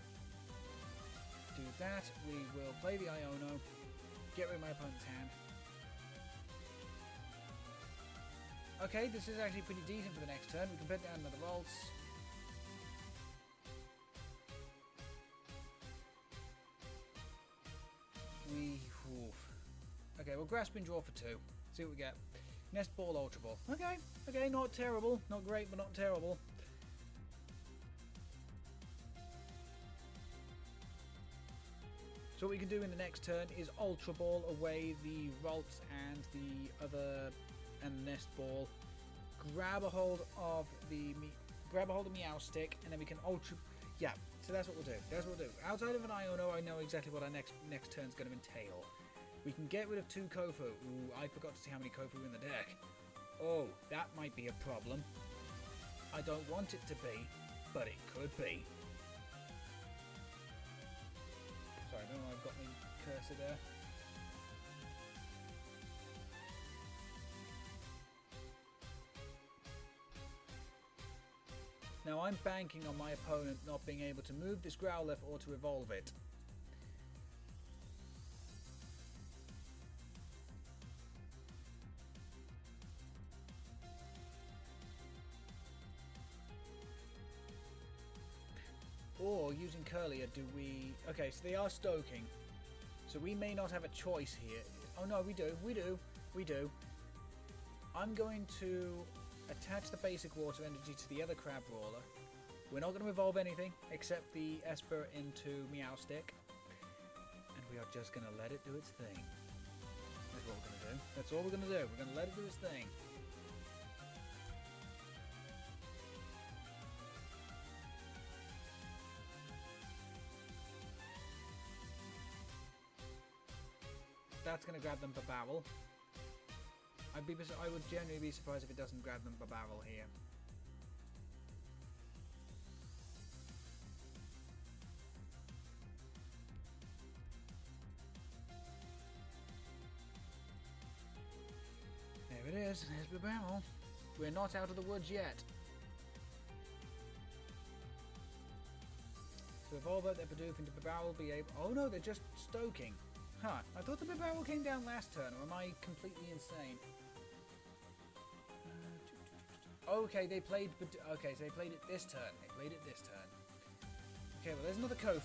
do that. We will play the Iono, get rid of my opponent's hand. Okay, this is actually pretty decent for the next turn. We can put down another Volts. Okay, we'll Grasp and Draw for 2. See what we get. Nest Ball, Ultra Ball. Okay, not terrible. Not great, but not terrible. So what we can do in the next turn is Ultra Ball away the Volts and the Nest Ball. grab a hold of the Meow Stick, and then we can ultra. Yeah, so that's what we'll do. That's what we'll do. Outside of an Iono, I know exactly what our next turn's going to entail. We can get rid of 2 Kofu. Ooh, I forgot to see how many Kofu in the deck. Oh, that might be a problem. I don't want it to be, but it could be. Sorry, I don't know, I've got my cursor there. Now I'm banking on my opponent not being able to move this Growlithe or to evolve it. Or using Curlier, do we... Okay, so they are stoking. So we may not have a choice here. Oh no, we do. I'm going to attach the basic water energy to the other Crab Brawler. We're not going to evolve anything except the Esper into Meowstic. And we are just going to let it do its thing. That's what we're going to do. That's all we're going to do. We're going to let it do its thing. That's going to grab them Bababble. I would generally be surprised if it doesn't grab them Bababble here. There it is. There's Bababble. We're not out of the woods yet. So evolve out their Bidoof into Bababble, be able... Oh no, they're just stoking. Huh, I thought the Bababble came down last turn, or am I completely insane? Okay, they played... Okay, so they played it this turn. Okay, well, there's another Kofu.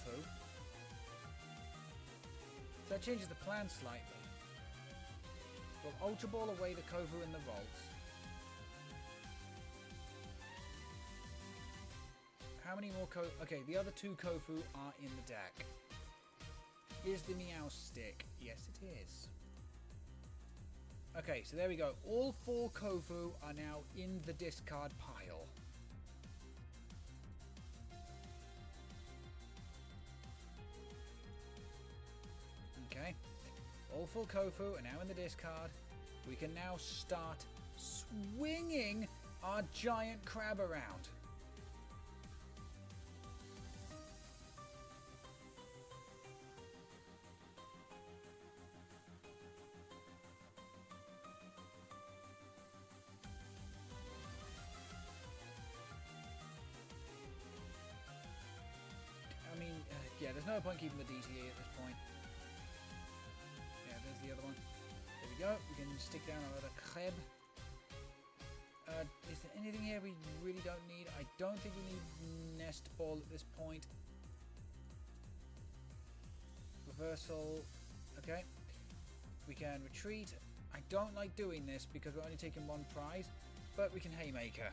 So that changes the plan slightly. We'll Ultra Ball away the Kofu in the vaults. How many more Kofu... Okay, the other 2 Kofu are in the deck. Is the Meowstic? Yes, it is. Okay, so there we go. All 4 Kofu are now in the discard pile. Okay. All 4 Kofu are now in the discard. We can now start swinging our giant crab around. Yeah, there's no point keeping the DTA at this point. Yeah, there's the other one. There we go. We can stick down our other Kreb. Is there anything here we really don't need? I don't think we need Nest Ball at this point. Reversal. Okay. We can retreat. I don't like doing this because we're only taking 1 prize, but we can Haymaker.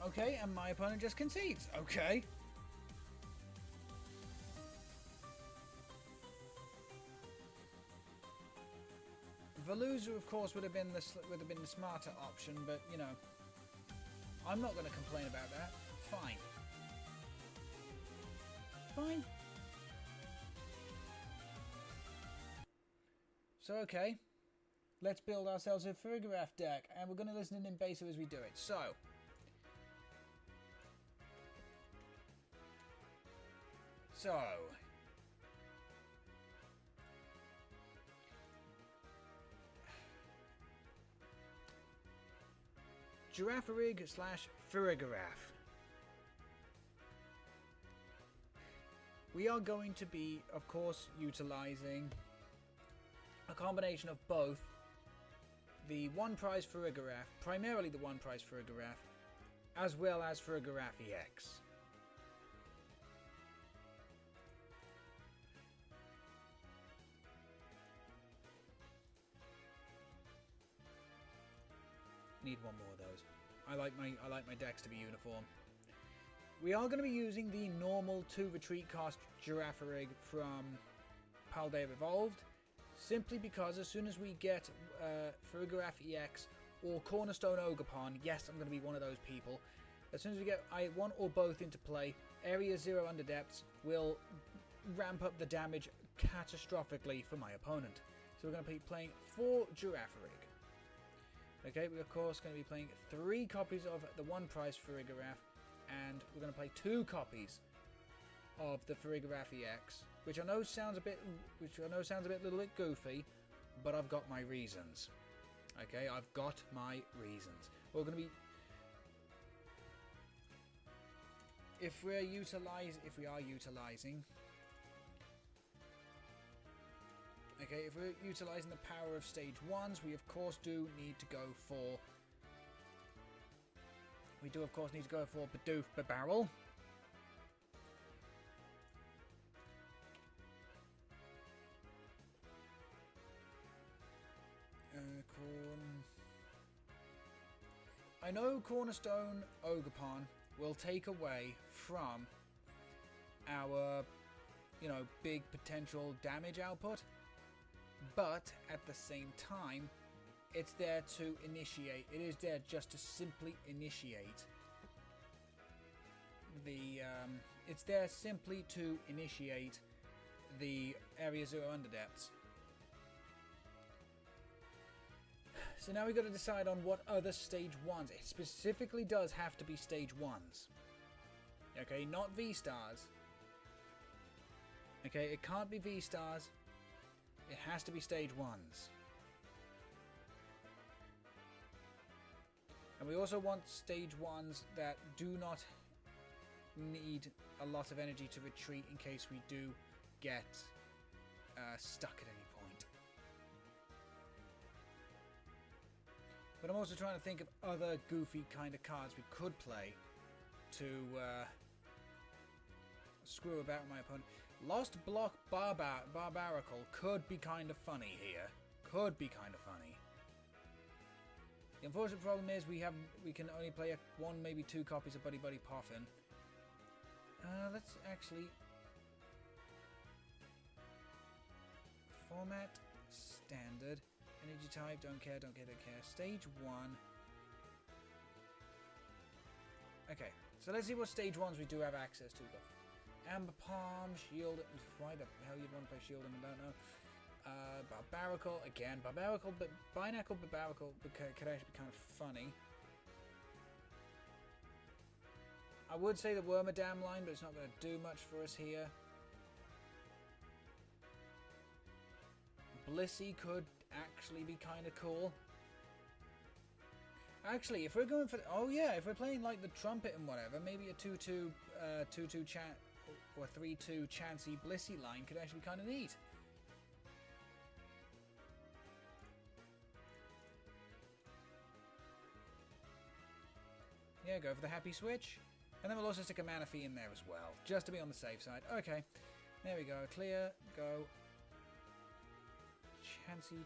Okay, and my opponent just concedes. Okay. Veluza, of course, would have been the smarter option, but you know, I'm not going to complain about that. Fine. Fine. So okay, let's build ourselves a Farigiraf deck, and we're going to listen in Basic as we do it. So. Giraffarig / Farigiraf. We are going to be, of course, utilizing a combination of both the 1 prize Farigiraf, primarily the 1 prize Farigiraf, as well as Farigiraf EX. Need 1 more of those. I like my decks to be uniform. We are going to be using the normal 2 retreat cost Girafarig from Paldean Evolved, simply because as soon as we get Farigiraf EX or Cornerstone Ogrepon, yes, I'm going to be one of those people. As soon as we get one or both into play, Area 0 Underdepths will ramp up the damage catastrophically for my opponent. So we're going to be playing 4 Girafarig. Okay, we're of course going to be playing 3 copies of the one price Farigiraf, and we're going to play 2 copies of the Farigiraf EX, which I know sounds a little bit goofy, but I've got my reasons. Okay, I've got my reasons. We're going to be, if we are utilizing, okay, if we're utilizing the power of stage 1s, we of course do need to go for, Bidoof Barrel. I know Cornerstone Ogrepon will take away from our, big potential damage output, but at the same time, it's there to initiate. It is there just to simply initiate the. It's there simply to initiate the Area 0 Underdepths. So now we've got to decide on what other stage 1s. It specifically does have to be stage 1s. Okay, not V-stars. Okay, it can't be V-stars. It has to be stage 1s. And we also want stage 1s that do not need a lot of energy to retreat in case we do get stuck at any point. But I'm also trying to think of other goofy kind of cards we could play to screw about with my opponent. Lost Block Barbarical could be kind of funny here. Could be kind of funny. The unfortunate problem is we can only play 1, maybe 2 copies of Buddy Buddy Poffin. Let's actually format standard. Energy type, don't care. Stage 1. Okay, so let's see what stage 1s we do have access to. Amber Palm, Shield. Why the hell you'd want to play Shield? I don't know. Barbarical, again. Barbarical, but Binacle Barbarical could actually be kind of funny. I would say the Wormadam line, but it's not going to do much for us here. Blissey could actually be kind of cool. Actually, if we're going for, if we're playing like the trumpet and whatever, maybe a 2-2 chat or 3-2 Chansey Blissey line could actually be kind of neat. Yeah, go for the happy switch, and then we'll also stick a mana fee in there as well, just to be on the safe side. Okay, there we go. Clear, go. Chansey.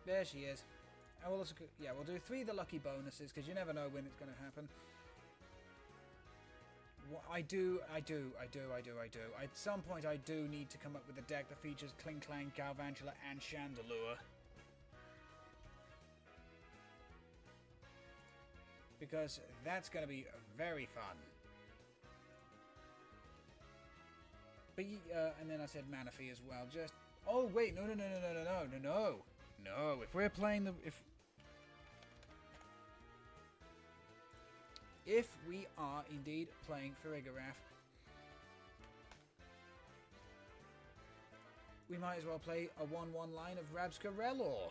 There she is. I will also, we'll do 3 of the lucky bonuses because you never know when it's going to happen. I do. At some point, I do need to come up with a deck that features Kling Clang, Galvantula, and Chandelure. Because that's going to be very fun. But and then I said Manaphy as well. Just oh wait, no. If we're playing the if we are indeed playing Farigiraf, we might as well play a 1-1 line of Rabscarelor.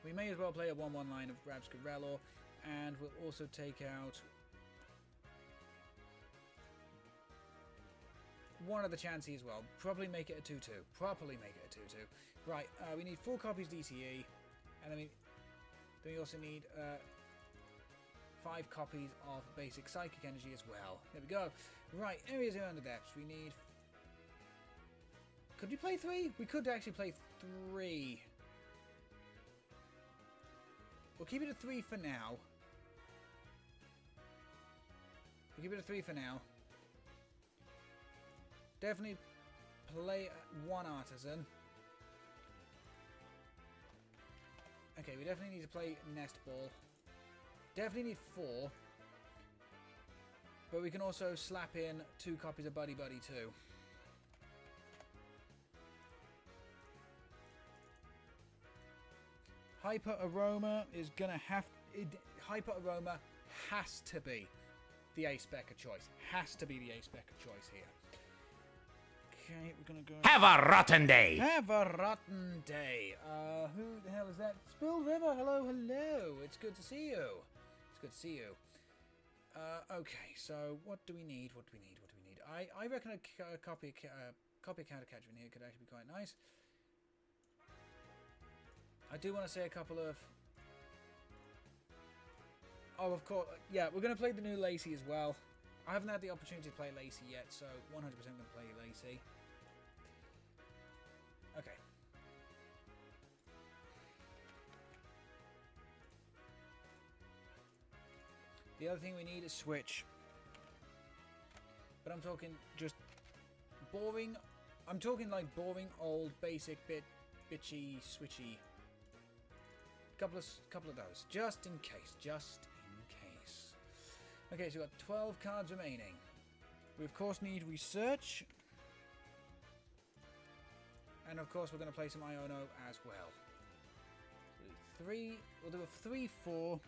We may as well play a 1-1 line of Rabscarelor, and we'll also take out one of the Chansey as well. Probably make it a 2-2. Right, we need 4 copies DCE, and then we also need 5 copies of basic psychic energy as well. There we go. Right, areas around the depths. We need... Could we play 3? We could actually play 3. We'll keep it at 3 for now. We'll keep it at 3 for now. Definitely play 1 artisan. Okay, we definitely need to play Nest Ball. Definitely need 4. But we can also slap in 2 copies of Buddy Buddy too. Hyper Aroma is gonna have... Hyper Aroma has to be the A-spec of choice. Has to be the A-spec of choice here. Okay, we're gonna go... Have a rotten day! Have a rotten day. Who the hell is that? Spilled River, hello, hello. It's good to see you. It's good to see you. Okay, so what do we need? What do we need? What do we need? I reckon a copy of Counter Catcher in here could actually be quite nice. I do want to say a couple of... Oh, of course. Yeah, we're going to play the new Lacey as well. I haven't had the opportunity to play Lacey yet, so 100% going to play Lacey. Okay. The other thing we need is Switch. But I'm talking just boring. I'm talking like boring, old, basic, bitchy, switchy. Couple of those, just in case, Okay, so we've got 12 cards remaining. We of course need Research, and of course we're going to play some Iono as well. So 3, we'll do a 3-4. We'll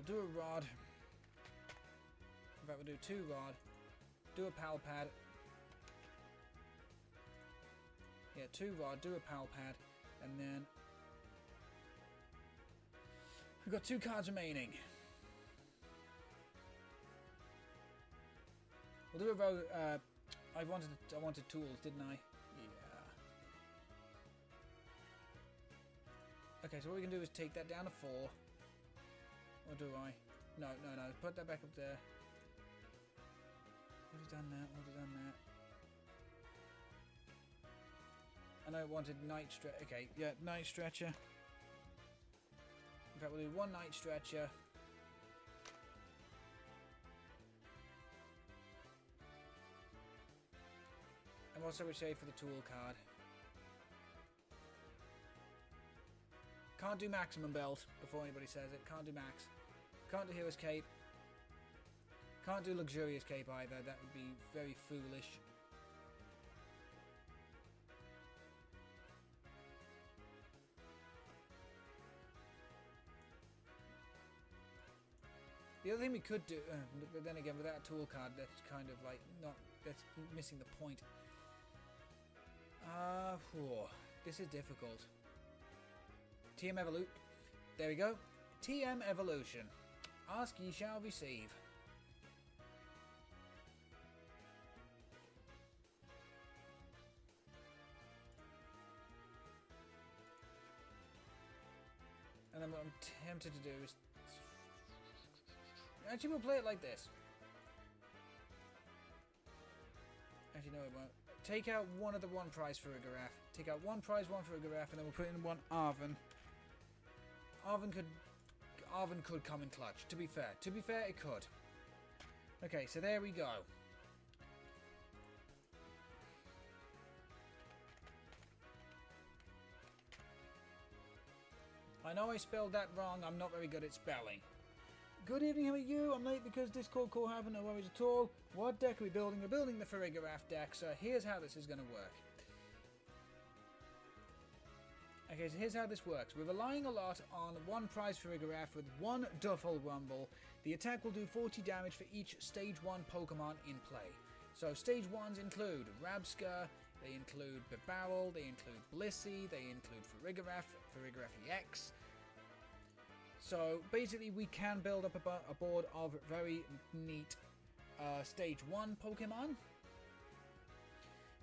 do a Rod. In fact, we'll do 2 Rod. Do a Pal Pad. Yeah, 2 Rod, do a Pal Pad, and then we've got 2 cards remaining. We'll do a row. I wanted tools, didn't I? Yeah. Okay, so what we can do is take that down to 4. Or do I? No. Put that back up there. Already done that. And I wanted Night Stretcher. Okay, yeah, Night Stretcher. In fact, we'll do 1 Night Stretcher. And what shall we say for the tool card? Can't do Maximum Belt before anybody says it. Can't do Max. Can't do Hero's Cape. Can't do Luxurious Cape either. That would be very foolish. The other thing we could do, but then again, without a tool card, that's kind of like that's missing the point. This is difficult. TM Evolute. There we go. TM Evolution. Ask ye shall receive. And then what I'm tempted to do is... Actually, we'll play it like this. Actually, no, it won't. Take out one of the 1 prize for a Farigiraf. Take out 1 prize, 1 for a Farigiraf, and then we'll put in 1 Arven. Arven could come in clutch. To be fair, it could. Okay, so there we go. I know I spelled that wrong. I'm not very good at spelling. Good evening, how are you? I'm late because Discord call happened, no worries at all. What deck are we building? We're building the Farigiraf deck, so here's how this is going to work. Okay, so here's how this works. We're relying a lot on 1 prize Farigiraf with One-derful Rumble. The attack will do 40 damage for each Stage 1 Pokemon in play. So Stage 1s include Rabsca, they include Bibarel, they include Blissey, they include Farigiraf EX. So basically we can build up a board of very neat Stage 1 Pokemon.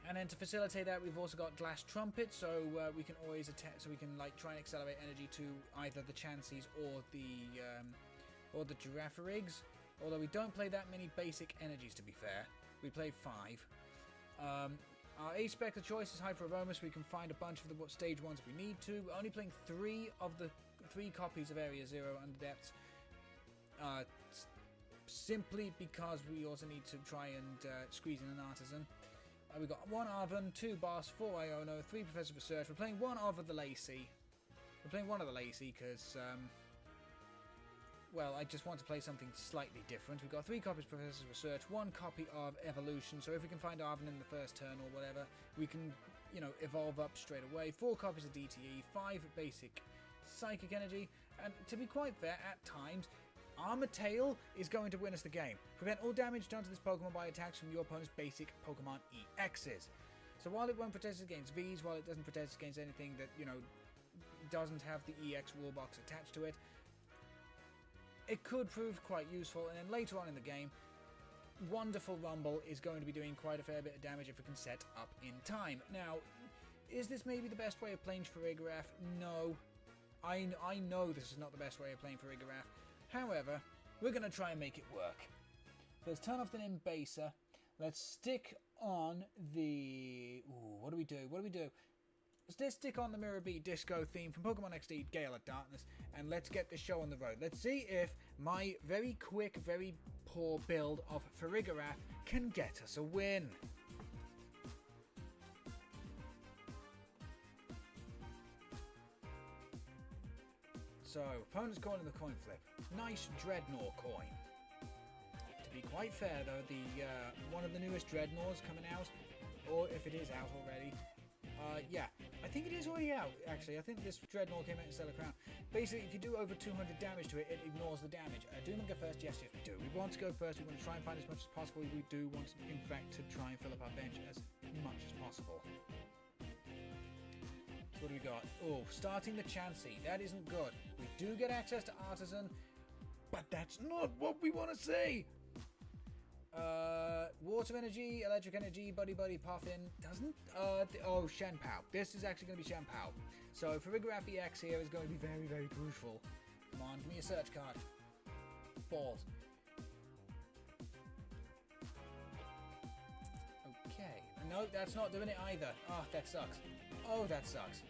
And then to facilitate that, we've also got Glass Trumpet, so we can always attack. So we can like try and accelerate energy to either the Chanseys or the Giraffarigs. Although we don't play that many basic energies, to be fair. We play 5. Our A-spec of choice is Hyper Aromas. We can find a bunch of the stage 1s if we need to. We're only playing 3 of the 3 copies of Area 0 Underdepths. Simply because we also need to try and squeeze in an Artisan. We've got 1 Arven, 2 Boss, 4 Iono, 3 Professor of Research. We're playing 1 of the Lacey. We're playing 1 of the Lacey because... well, I just want to play something slightly different. We've got 3 copies of Professor's Research, 1 copy of Evolution, so if we can find Arven in the first turn or whatever, we can, you know, evolve up straight away. 4 copies of DTE, 5 basic Psychic Energy, and to be quite fair, at times, Armor Tail is going to win us the game. Prevent all damage done to this Pokemon by attacks from your opponent's basic Pokemon EXs. So while it won't protect us against Vs, while it doesn't protect us against anything that, you know, doesn't have the EX rule box attached to it, it could prove quite useful. And then later on in the game, One-derful Rumble is going to be doing quite a fair bit of damage if we can set up in time. Now, is this maybe the best way of playing Farigiraf? No. I know this is not the best way of playing Farigiraf. However, we're going to try and make it work. Let's turn off the Nimbaser. Let's stick on the... Ooh, what do we do? What do we do? Let's stick on the Mirror Beat Disco theme from Pokemon XD Gale of Darkness, and let's get this show on the road. Let's see if my very quick, very poor build of Farigiraf can get us a win. So, opponent's calling the coin flip. Nice Dreadnought coin. To be quite fair though, the one of the newest Dreadnoughts coming out, or if it is out already, yeah, I think it is already out, actually. I think this Dreadnought came out in Stella Crowns. Basically, if you do over 200 damage to it, it ignores the damage. Do we want to go first? Yes, we do. We want to go first. We want to try and find as much as possible. We do want, to, in fact, to try and fill up our bench as much as possible. So what do we got? Oh, starting the Chansey. That isn't good. We do get access to Artisan, but that's not what we want to see. Water Energy, Electric Energy, Buddy Puffin, doesn't, oh, Shenpao. This is actually going to be Shenpao. So Farigiraf EX here is going to be very, very crucial. Come on, give me a search card. Balls. Okay. No, that's not doing it either. Oh, that sucks. Oh, that sucks.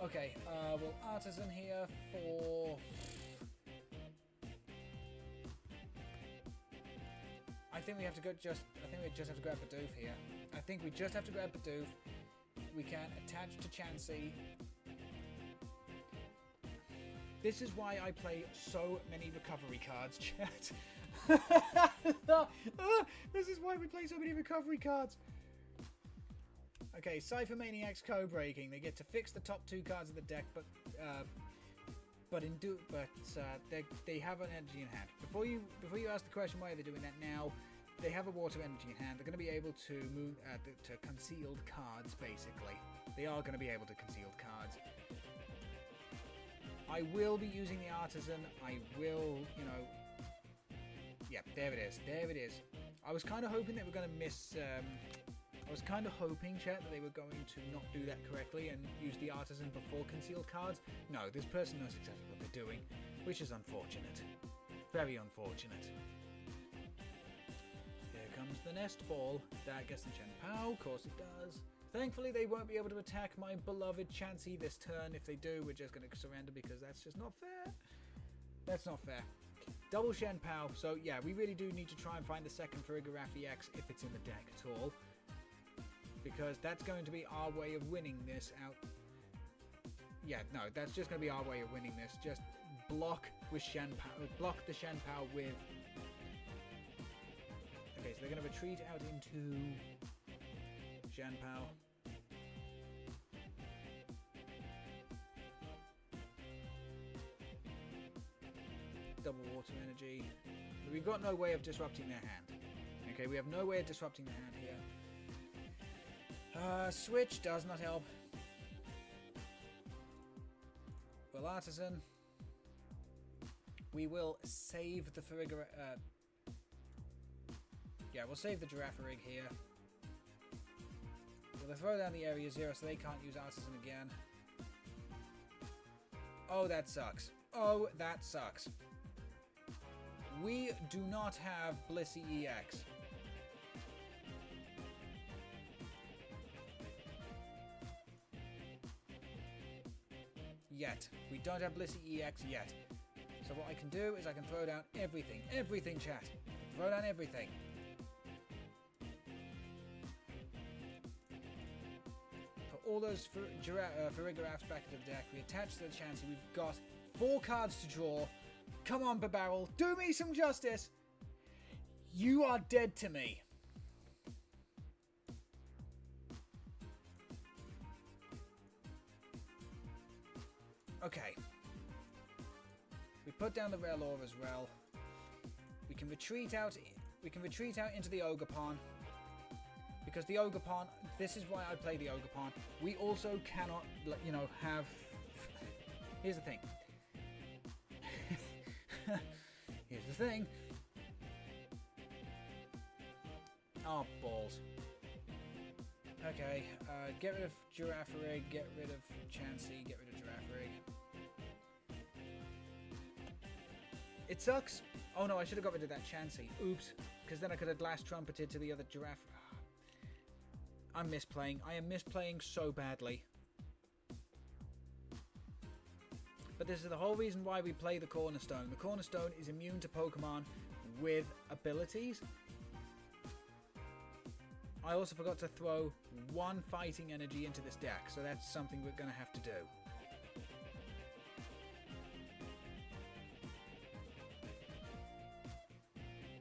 Okay, well, Artisan here for... I think we have to go I think we just have to grab Bidoof here. I think we just have to grab Bidoof. We can attach to Chansey. This is why I play so many recovery cards, chat. This is why we play so many recovery cards. Okay, Cypher Maniacs Co-Breaking. They get to fix the top 2 cards of the deck, but they have an energy in hand. Before you ask the question why they're doing that now, they have a water energy in hand. They're going to be able to move to concealed cards. Basically, they are going to be able to concealed cards. I will be using the Artisan. I will, you know. Yeah, there it is. There it is. I was kind of hoping that we're going to miss. I was kind of hoping, chat, that they were going to not do that correctly and use the Artisan before concealed cards. No, this person knows exactly what they're doing, which is unfortunate. Very unfortunate. Here comes the Nest Ball. That gets the Shenpao, of course it does. Thankfully, they won't be able to attack my beloved Chansey this turn. If they do, we're just going to surrender because that's just not fair. That's not fair. Double Shenpao. So, yeah, we really do need to try and find the second Farigiraf EX if it's in the deck at all. Because that's going to be our way of winning this out. Yeah, no, that's just going to be our way of winning this. Just block with Shenpao. Block the Shenpao with... Okay, so they're going to retreat out into Shenpao. Double Water Energy. We've got no way of disrupting their hand. Okay, we have no way of disrupting their hand here. Switch does not help. Well, Artisan. We will save the Farigiraf. Yeah, we'll save the Giraffarig here. We're going to throw down the area 0 so they can't use Artisan again. Oh, that sucks. Oh, that sucks. We do not have Blissey EX. Yet. We don't have Blissey EX yet. So what I can do is I can throw down everything. Everything, chat. Throw down everything. Put all those Farigirafs back into the deck. We attach to the Chansey. We've got 4 cards to draw. Come on, Barrel. Do me some justice. You are dead to me. Okay. We put down the Relor as well. We can retreat out. We can retreat out into the Ogrepon. Because the Ogrepon, this is why I play the Ogrepon. We also cannot, you know, have... Here's the thing. Here's the thing. Oh, balls. Okay, get rid of Girafarig, get rid of Chansey, get rid of Girafarig. It sucks. Oh no, I should have got rid of that Chansey. Oops. Because then I could have glass trumpeted to the other giraffe. I'm misplaying. I am misplaying so badly. But this is the whole reason why we play the Cornerstone. The Cornerstone is immune to Pokemon with abilities. I also forgot to throw 1 fighting energy into this deck, so that's something we're going to have to do.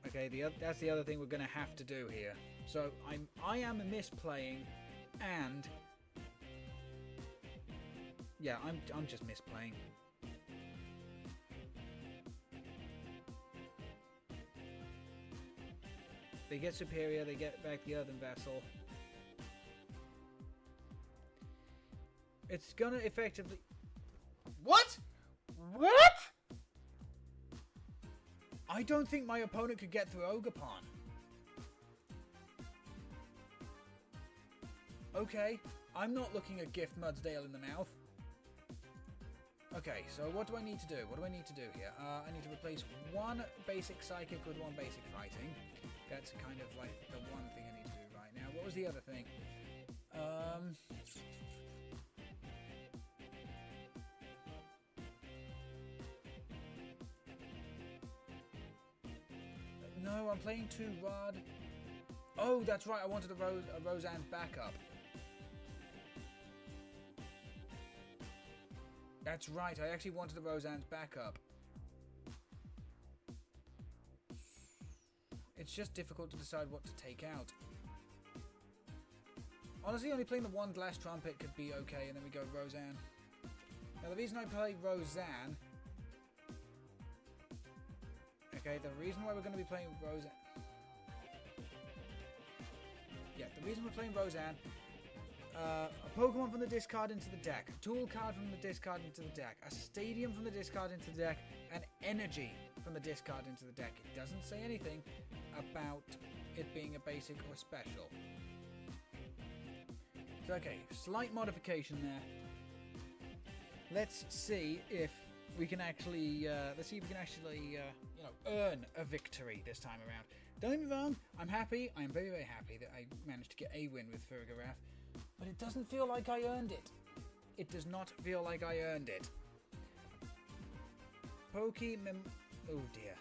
Okay, that's the other thing we're going to have to do here. So I am misplaying, and yeah, I'm just misplaying. They get Superior, they get back the Earthen Vessel. It's gonna effectively... What? What? I don't think my opponent could get through Ogrepon. Okay, I'm not looking at Gift Mudsdale in the mouth. Okay, so what do I need to do? What do I need to do here? I need to replace 1 basic Psychic with 1 basic Fighting. That's kind of like the one thing I need to do right now. What was the other thing? No, I'm playing 2 Rod. Oh, that's right. I wanted a Roseanne backup. That's right. I actually wanted a Roseanne's backup. It's just difficult to decide what to take out. Honestly, only playing the 1 Glass Trumpet could be okay, and then we go Roseanne. Now, the reason I play Roseanne... Okay, the reason why we're going to be playing Roseanne... Yeah, the reason we're playing Roseanne... a Pokemon from the discard into the deck, a tool card from the discard into the deck, a Stadium from the discard into the deck, an Energy from the discard into the deck. It doesn't say anything about it being a basic or special. So, okay, slight modification there. Let's see if we can actually, you know, earn a victory this time around. Don't get me wrong, I'm happy. I'm very, very happy that I managed to get a win with Farigiraf. But it doesn't feel like I earned it. It does not feel like I earned it. Oh dear.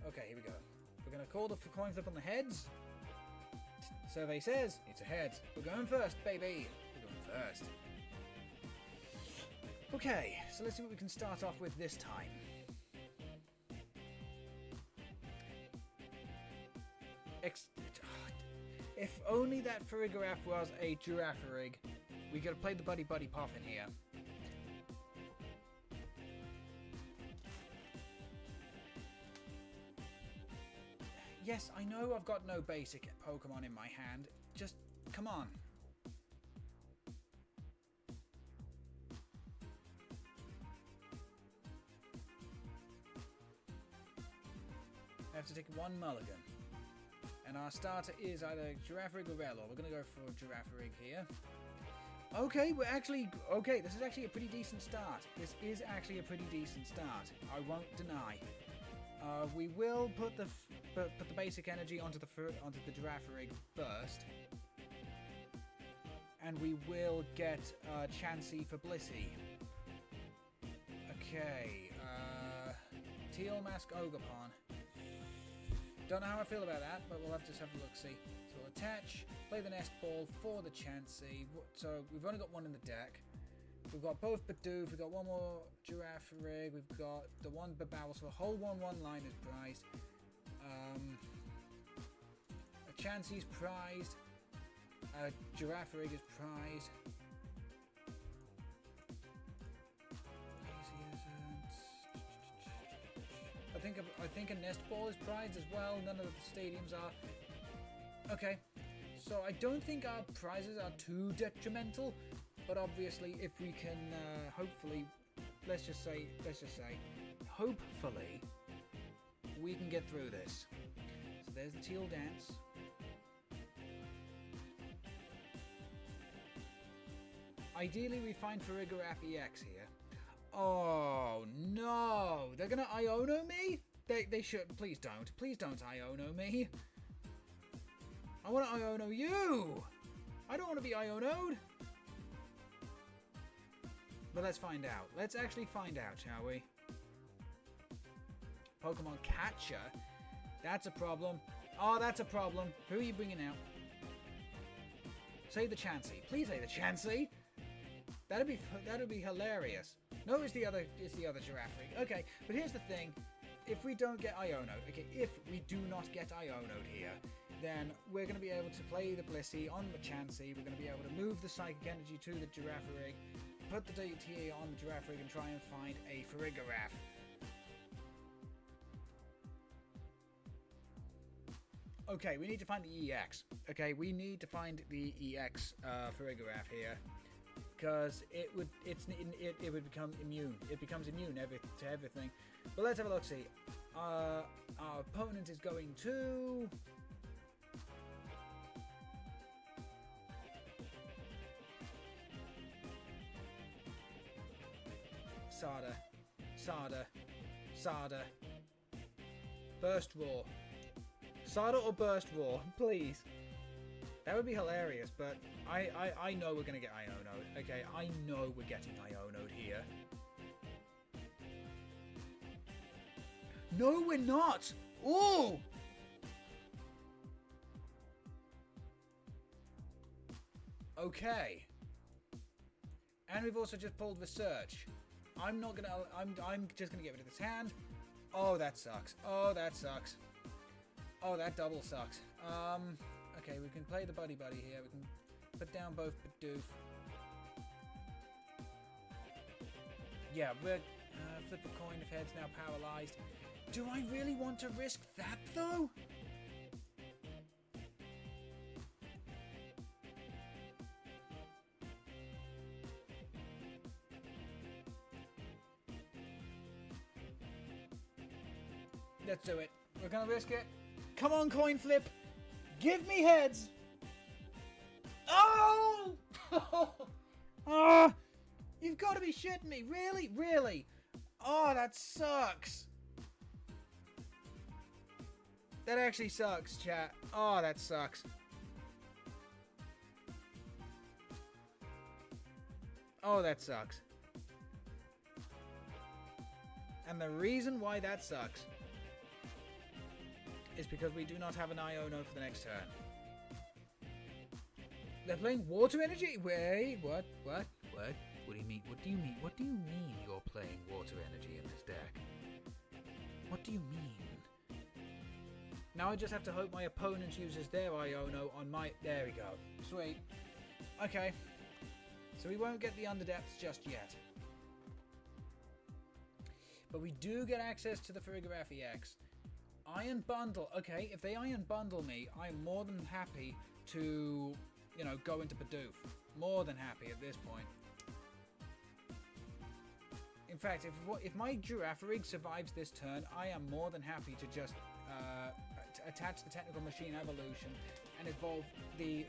Okay, here we go. We're going to call the coin flip on the heads. Survey says it's a heads. We're going first, baby. We're going first. Okay, so let's see what we can start off with this time. If only that Farigiraf was a Girafarig, we could have played the Buddy Buddy Puff in here. Yes, I know I've got no basic Pokemon in my hand. Just, come on. I have to take 1 mulligan. And our starter is either Girafarig or Relor. We're going to go for Girafarig here. Okay, we're actually... Okay, this is actually a pretty decent start. This is actually a pretty decent start. I won't deny. We will put the basic energy onto the Girafarig first. And we will get Chansey for Blissey. Okay, Teal Mask Ogrepon. Don't know how I feel about that, but we'll have to have a look-see. So we'll attach, play the Nest Ball for the Chansey. So we've only got one in the deck. We've got both Bidoof, we've got one more Girafarig, we've got the one Bababble, so the whole 1/1 line is prized. A Chansey's prized. A Girafarig is prized. I think a Nest Ball is prized as well. None of the stadiums are. Okay, so I don't think our prizes are too detrimental, but obviously if we can, hopefully, let's just say, hopefully, we can get through this. So there's the Teal Dance. Ideally, we find Farigiraf EX here. Oh no! They're gonna Iono me? They should. Please don't. Please don't Iono me. I want to Iono you! I don't want to be Ionoed! But let's find out. Let's actually find out, shall we? Pokemon Catcher? That's a problem. Oh, that's a problem. Who are you bringing out? Say the Chansey. Please say the Chansey! That'd be hilarious. No, it's the other Girafarig. Okay, but here's the thing. If we don't get Ionoed, okay, if we do not get Ionoed here, then we're going to be able to play the Blissey on the Chansey. We're going to be able to move the Psychic Energy to the Girafarig, put the DTA on the Girafarig, and try and find a Farigiraf. Okay, we need to find the EX. Okay, we need to find the EX Farigiraf here. Because it would become immune. It becomes immune to everything. But let's have a look. See, our opponent is going to Sada. Burst Roar. Sada or Burst Roar, please. That would be hilarious, but I know we're going to get Ionoed. Okay, I know we're getting Ionoed here. No, we're not! Ooh! Okay. And we've also just pulled Research. I'm just gonna get rid of this hand. Oh, that sucks. Oh, that sucks. Oh, that double sucks. Okay, we can play the Buddy here. We can put down both Bidoof. Yeah, we're flip a coin if head's now paralyzed. Do I really want to risk that though? Let's do it. We're gonna risk it. Come on, coin flip. Give me heads. Oh! Oh! You've got to be shitting me. Really? Really? Oh, that sucks. That actually sucks, chat. Oh, that sucks. Oh, that sucks. And the reason why that sucks is because we do not have an Iono for the next turn. They're playing Water Energy? Wait, what? What do you mean? What do you mean? What do you mean you're playing Water Energy in this deck? What do you mean? Now I just have to hope my opponent uses their Iono on my... There we go. Sweet. Okay. So we won't get the Underdepths just yet. But we do get access to the Farigiraf EX. Iron Bundle. Okay, if they Iron Bundle me, I'm more than happy to, you know, go into Bidoof. More than happy at this point. In fact, if my Girafarig survives this turn, I am more than happy to just attach the technical machine evolution and evolve the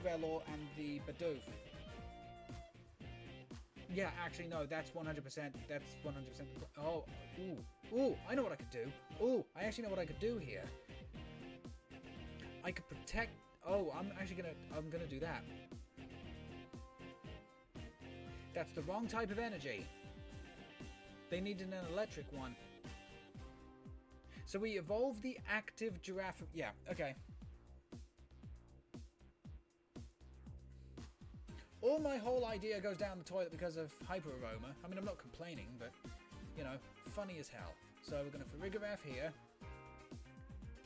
Relor and the Bidoof. Yeah, actually, no, that's 100%. That's 100%. Oh, ooh, I know what I could do. Ooh, I actually know what I could do here. I could protect. Oh, I'm gonna do that. That's the wrong type of energy. They needed an electric one. So we evolve the active giraffe. Yeah, okay. All my whole idea goes down the toilet because of hyper aroma. I mean, I'm not complaining, but, you know, funny as hell. So we're going to Farigiraf here.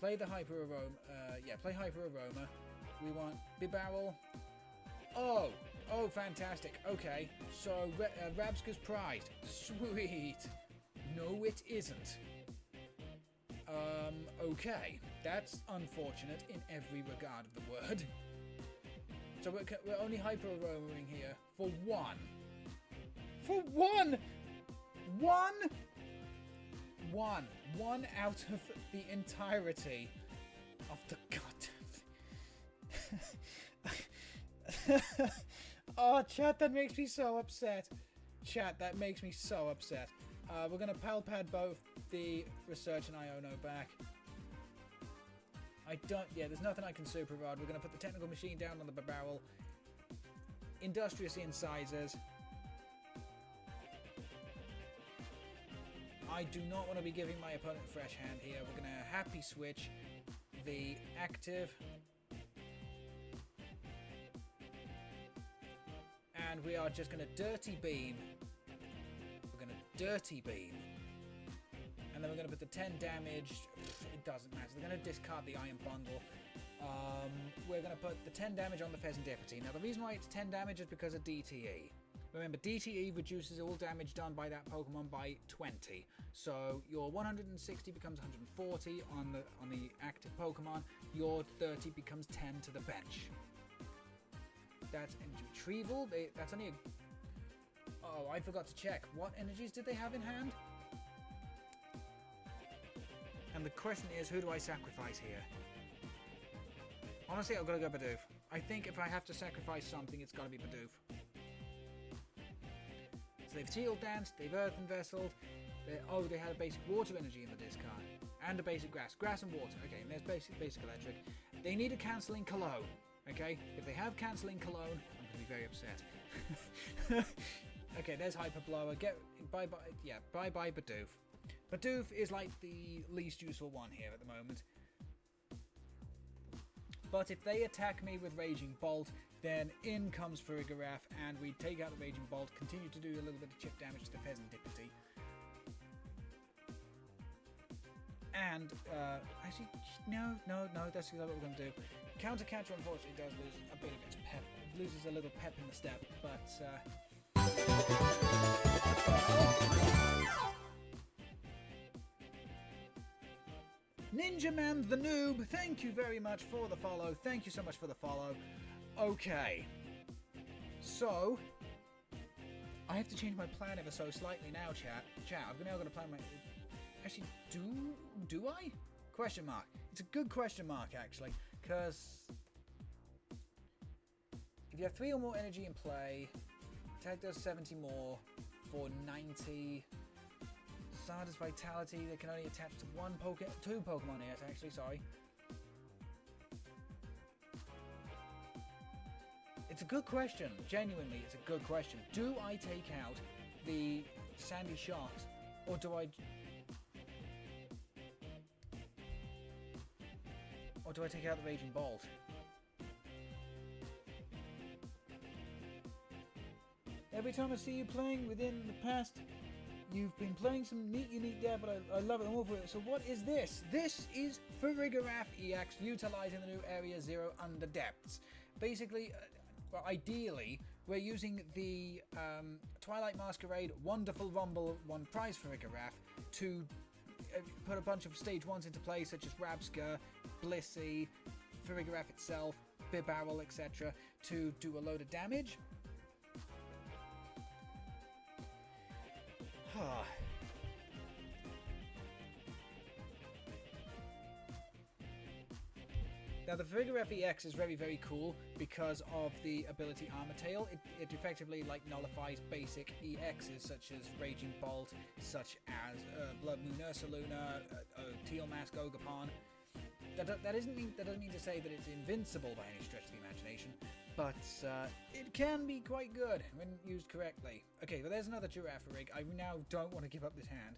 Play the hyper aroma. Play hyper aroma. We want Bibarrel. Oh, fantastic. Okay, so Rabska's prized. Sweet. No, it isn't. Okay. That's unfortunate in every regard of the word. So we're only hyper-aromaing here for one. For one! One out of the entirety of the goddamn... Oh, chat, that makes me so upset. Chat, that makes me so upset. We're going to Palpad both the Research and Iono back. There's nothing I can Super Rod. We're going to put the Technical Machine down on the barrel. Industrious Incisors. I do not want to be giving my opponent a fresh hand here. We're going to Happy Switch the active. And we are just going to Dirty Beam. We're going to Dirty Beam. And then we're going to put the 10 damage. It doesn't matter. They're going to discard the Iron Bundle. We're going to put the 10 damage on the Pheasantipity. Now, the reason why it's 10 damage is because of DTE. Remember, DTE reduces all damage done by that Pokemon by 20. So your 160 becomes 140 on the active Pokemon. Your 30 becomes 10 to the bench. That's energy retrieval. That's only a... Oh, I forgot to check. What energies did they have in hand? And the question is, who do I sacrifice here? Honestly, I've got to go Bidoof. I think if I have to sacrifice something, it's got to be Bidoof. So they've Teal Danced, they've Earthen Vesseled. They had a basic water energy in the discard. And a basic grass. Grass and water. Okay, and there's basic electric. They need a cancelling Cologne. Okay? If they have cancelling Cologne, I'm going to be very upset. Okay, there's Hyper Blower. Bye-bye Bidoof. Bidoof is like the least useful one here at the moment. But if they attack me with Raging Bolt, then in comes Farigiraf, and we take out the Raging Bolt, continue to do a little bit of chip damage to the Pheasantipity. And, actually, no, that's exactly what we're going to do. Counter Catcher, unfortunately, does lose a bit of its pep. It loses a little pep in the step, but, Ninja Man the Noob, thank you very much for the follow. Thank you so much for the follow. Okay. So, I have to change my plan ever so slightly now, chat. I'm now going to plan my... Actually, do I? Question mark. It's a good question mark, actually, because if you have 3 or more energy in play, attack does 70 more for 90. Sarda's Vitality, they can only attach to 2 Pokemon here, actually, sorry. It's a good question. Genuinely, it's a good question. Do I take out the Sandy Sharks, or do I... Or do I take out the Raging Bolt? Every time I see you playing within the past, you've been playing some neat, unique there, but I love it. I'm over it. So what is this? This is Farigiraf EX, utilizing the new Area 0 Underdepths. Basically, well, ideally, we're using the Twilight Masquerade One-derful Rumble 1 prize Farigiraf to put a bunch of stage 1s into play, such as Rabska, Blissey, Farigiraf itself, Bibarrel, etc., to do a load of damage. Now the Farigiraf EX is very, very cool because of the ability Armor Tail. It effectively like nullifies basic EXs such as Raging Bolt, such as Blood Moon Ursaluna, Teal Mask Ogrepon. That doesn't mean to say that it's invincible by any stretch of the imagination, but it can be quite good when used correctly. Okay, well there's another Girafarig. I now don't want to give up this hand.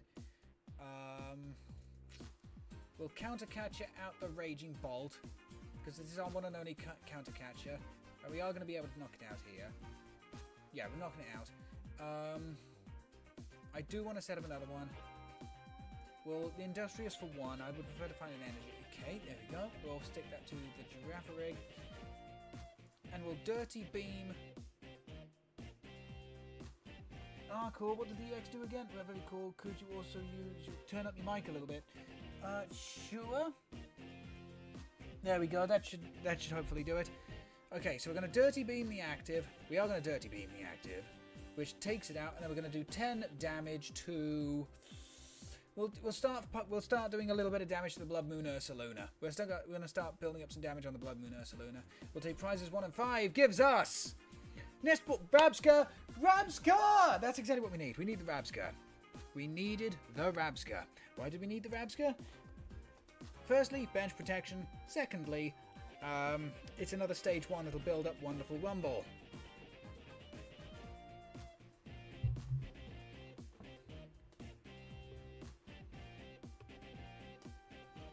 We'll counter-catcher out the Raging Bolt, because this is our one and only counter-catcher. We are going to be able to knock it out here. Yeah, we're knocking it out. I do want to set up another one. Well, the Industrious for one. I would prefer to find an energy. Okay, there we go. We'll stick that to the Girafarig. And we'll Dirty Beam. Ah, cool. What did the EX do again? Well, very cool. Could you also turn up your mic a little bit? Sure. There we go. That should hopefully do it. Okay, so we're going to Dirty Beam the active. We are going to Dirty Beam the active, which takes it out, and then we're going to do 10 damage to. We'll start doing a little bit of damage to the Blood Moon Ursaluna. We're going to start building up some damage on the Blood Moon Ursaluna. We'll take prizes 1 and 5. Gives us Nestbook Rabska. Rabska! That's exactly what we need. We need the Rabska. We needed the Rabska. Why did we need the Rabska? Firstly, bench protection. Secondly, it's another stage 1 that'll build up One-derful Rumble.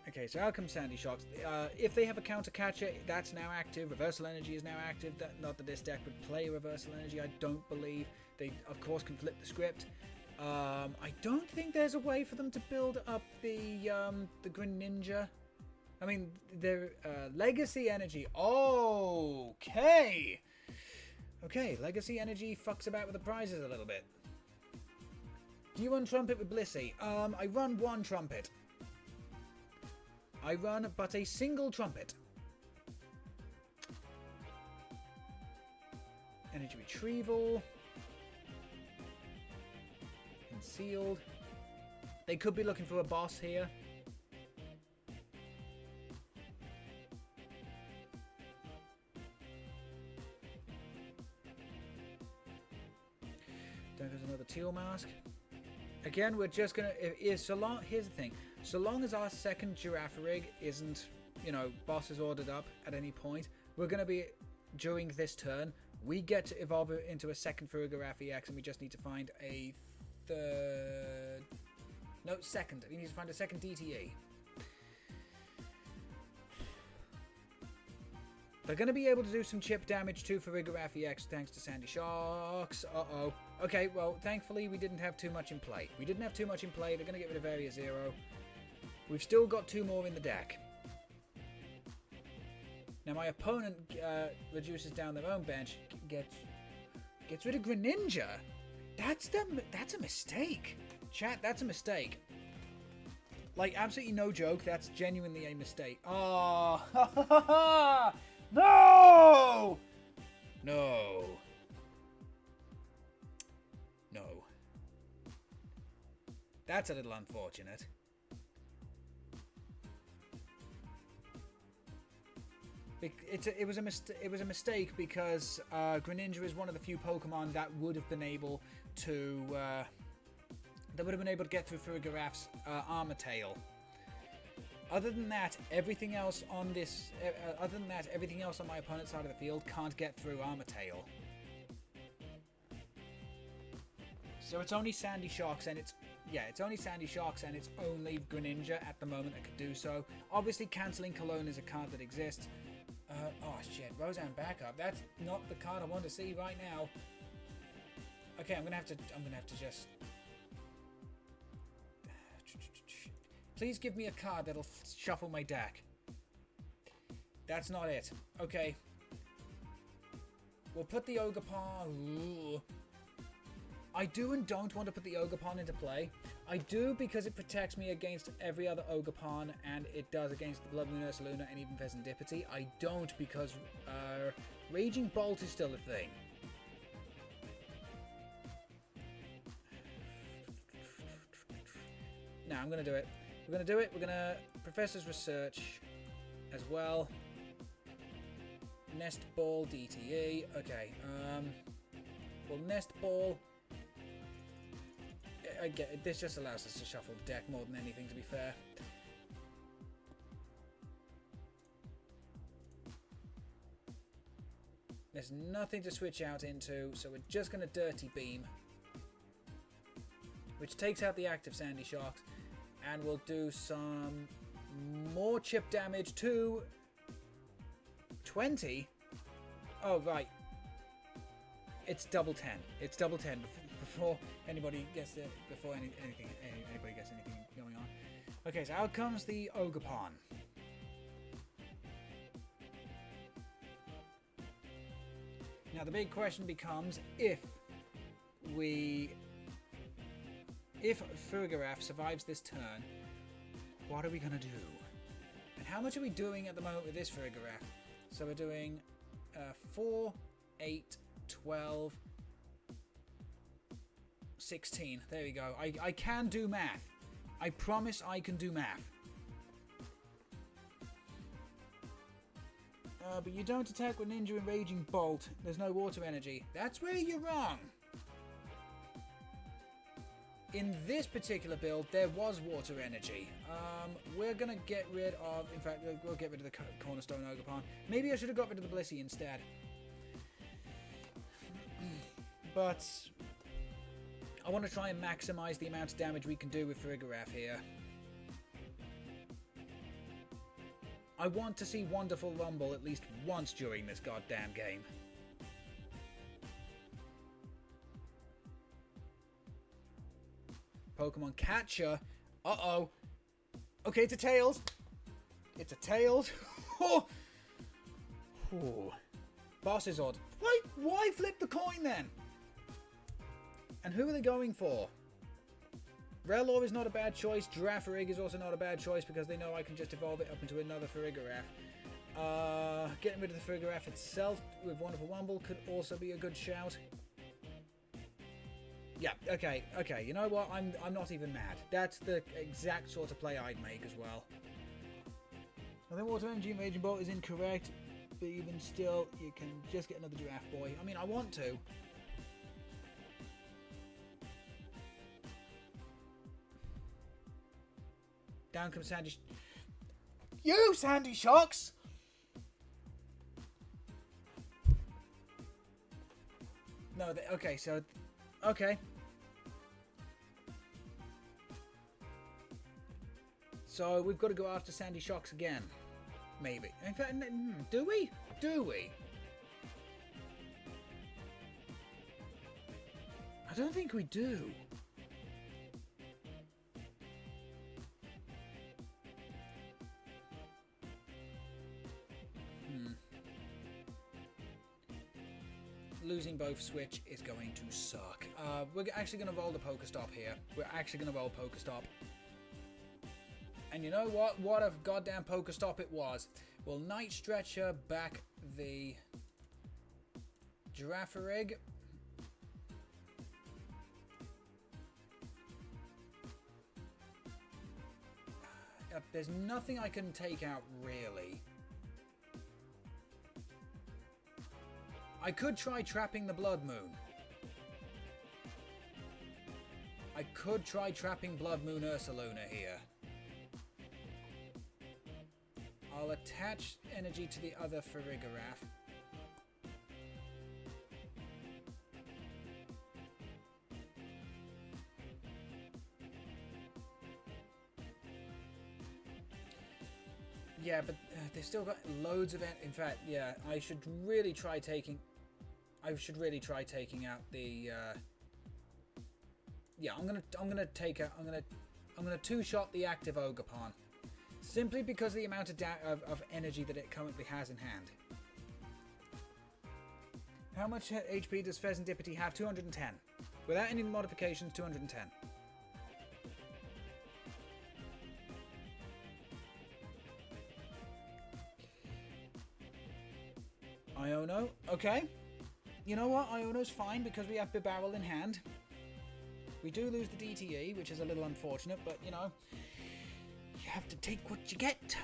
Okay, so out comes Sandy Shocks. If they have a counter catcher, that's now active. Reversal Energy is now active. Not that this deck would play Reversal Energy, I don't believe. They, of course, can flip the script. I don't think there's a way for them to build up the Greninja. I mean, their Legacy Energy. Okay! Okay, Legacy Energy fucks about with the prizes a little bit. Do you run Trumpet with Blissey? I run one Trumpet. I run but a single Trumpet. Energy Retrieval. Concealed. They could be looking for a boss here. There's another Teal Mask. Again, we're just gonna. Here's the thing. So long as our second Girafarig isn't, boss is ordered up at any point, we're gonna be during this turn. We get to evolve it into a second Farigiraf EX, and we just need to find a third. No, second. We need to find a second DTE. They're going to be able to do some chip damage to Farigiraf EX thanks to Sandy Shocks. Uh-oh. Okay, well, thankfully we didn't have too much in play. They're going to get rid of Area Zero. We've still got 2 more in the deck. Now my opponent reduces down their own bench, gets rid of Greninja. That's a mistake. Chat, that's a mistake. Like, absolutely no joke, that's genuinely a mistake. Oh, no! No. No. That's a little unfortunate. It was a mistake because Greninja is one of the few Pokemon that would have been able to get through Farigiraf's Armor Tail. Other than that, everything else on my opponent's side of the field can't get through Armor Tail. So it's only Sandy Shocks, and it's only Greninja at the moment that could do so. Obviously, cancelling Cologne is a card that exists. Oh shit, Roseanne backup. That's not the card I want to see right now. Okay, I'm gonna have to just. Please give me a card that'll shuffle my deck. That's not it. Okay. We'll put the Ogrepon. I do and don't want to put the Ogrepon into play. I do because it protects me against every other Ogrepon, and it does against the Blood Moon Ursaluna and even Pheasantipity. I don't because Raging Bolt is still a thing. Now I'm going to do it. We're going to do it. We're going to Professor's Research as well. Nest Ball, DTE. Okay. Well, Nest Ball. I get it. This just allows us to shuffle the deck more than anything, to be fair. There's nothing to switch out into, so we're just going to Dirty Beam, which takes out the active Sandy Sharks, and we'll do some more chip damage to 20. Oh, right. It's double 10. It's double 10 before anybody gets it. Before anybody gets anything going on. Okay, so out comes the Ogrepon. Now the big question becomes if Farigiraf survives this turn, what are we gonna do? And how much are we doing at the moment with this Farigiraf? So we're doing 4, 8, 12, 16. There we go. I can do math. I promise I can do math. But you don't attack with Ninja and Raging Bolt. There's no water energy. That's where you're wrong. In this particular build, there was water energy. We're going to get rid of... In fact, we'll get rid of the Cornerstone Ogrepon. Maybe I should have got rid of the Blissey instead. But I want to try and maximize the amount of damage we can do with Farigiraf here. I want to see One-derful Rumble at least once during this goddamn game. Pokemon Catcher. Uh-oh. Okay, it's a Tails. It's a Tails. Oh. Boss is odd. Why flip the coin then? And who are they going for? Rellor is not a bad choice. Girafarig is also not a bad choice because they know I can just evolve it up into another Farigiraf. Getting rid of the Farigiraf itself with One-derful Rumble could also be a good shout. Yeah, okay. You know what? I'm not even mad. That's the exact sort of play I'd make as well. I think Water Energy and Raging Bolt is incorrect, but even still, you can just get another Giraffe Boy. I mean, I want to. Down comes Sandy. You, Sandy Shocks! No, okay, so... Okay. So, we've got to go after Sandy Shocks again. Maybe. In fact, do we? Do we? I don't think we do. Losing both switch is going to suck. We're actually going to roll the Pokestop here. We're actually going to roll Pokestop. And you know what? What a goddamn Pokestop it was. We'll Night Stretcher back the Girafarig. There's nothing I can take out, really. I could try trapping the Blood Moon. I could try trapping Blood Moon Ursaluna here. I'll attach energy to the other Farigiraf. Yeah, but they've still got loads of... In fact, yeah, I should really try taking... I should really try taking out the... Yeah, I'm gonna take out... I'm gonna two-shot the active Ogrepon. Simply because of the amount of energy that it currently has in hand. How much HP does Pheasantipity have? 210. Without any modifications, 210. Iono, okay. You know what? Iono's fine because we have Bibarel in hand. We do lose the DTE, which is a little unfortunate, but you know, you have to take what you get.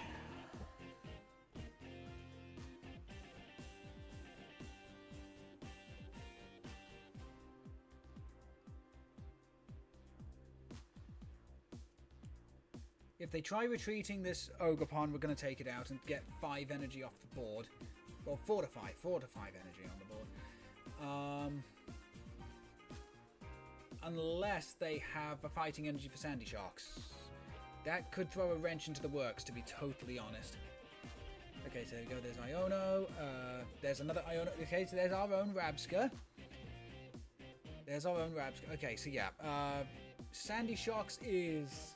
If they try retreating this Ogrepon, we're going to take it out and get 5 energy off the board. Well, 4 to 5 energy on the board. Unless they have a fighting energy for Sandy Sharks. That could throw a wrench into the works, to be totally honest. Okay, so there we go, there's Iono. There's another Iono. Okay, so there's our own Rabska. There's our own Rabska. Okay, so yeah. Sandy Sharks is...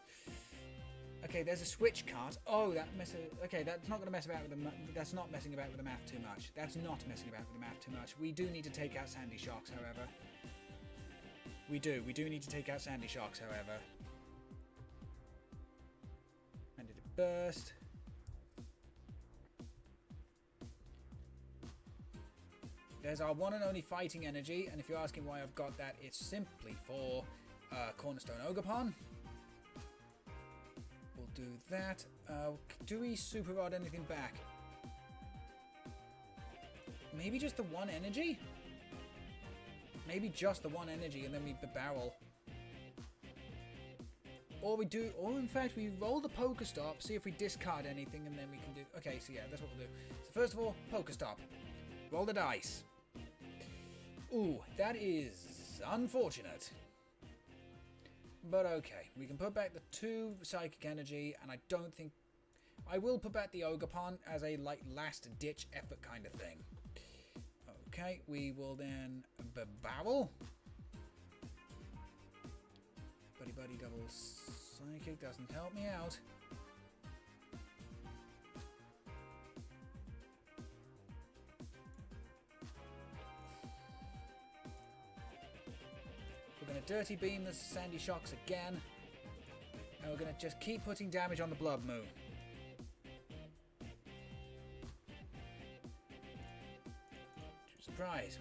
Okay, there's a switch card. Oh, that messes... Okay, that's not going to mess about with the... That's not messing about with the math too much. That's not messing about with the math too much. We do need to take out Sandy Sharks, however. We do need to take out Sandy Sharks, however. And did it burst? There's our one and only fighting energy, and if you're asking why I've got that, it's simply for Cornerstone Ogrepon. We'll do that. Do we super rod anything back? Maybe just the one energy? Maybe just the one energy and then we barrel. Or we do, or in fact we roll the Pokestop, see if we discard anything and then we can do... Okay, so yeah, that's what we'll do. So first of all, Pokestop. Roll the dice. Ooh, that is unfortunate. But okay, we can put back the 2 Psychic Energy, and I don't think... I will put back the Ogrepon as a, like, last-ditch effort kind of thing. Okay, we will then barrel. Buddy Buddy double Psychic doesn't help me out. We're going to Dirty Beam the Sandy Shocks again. And we're going to just keep putting damage on the Blood Moon. Surprise.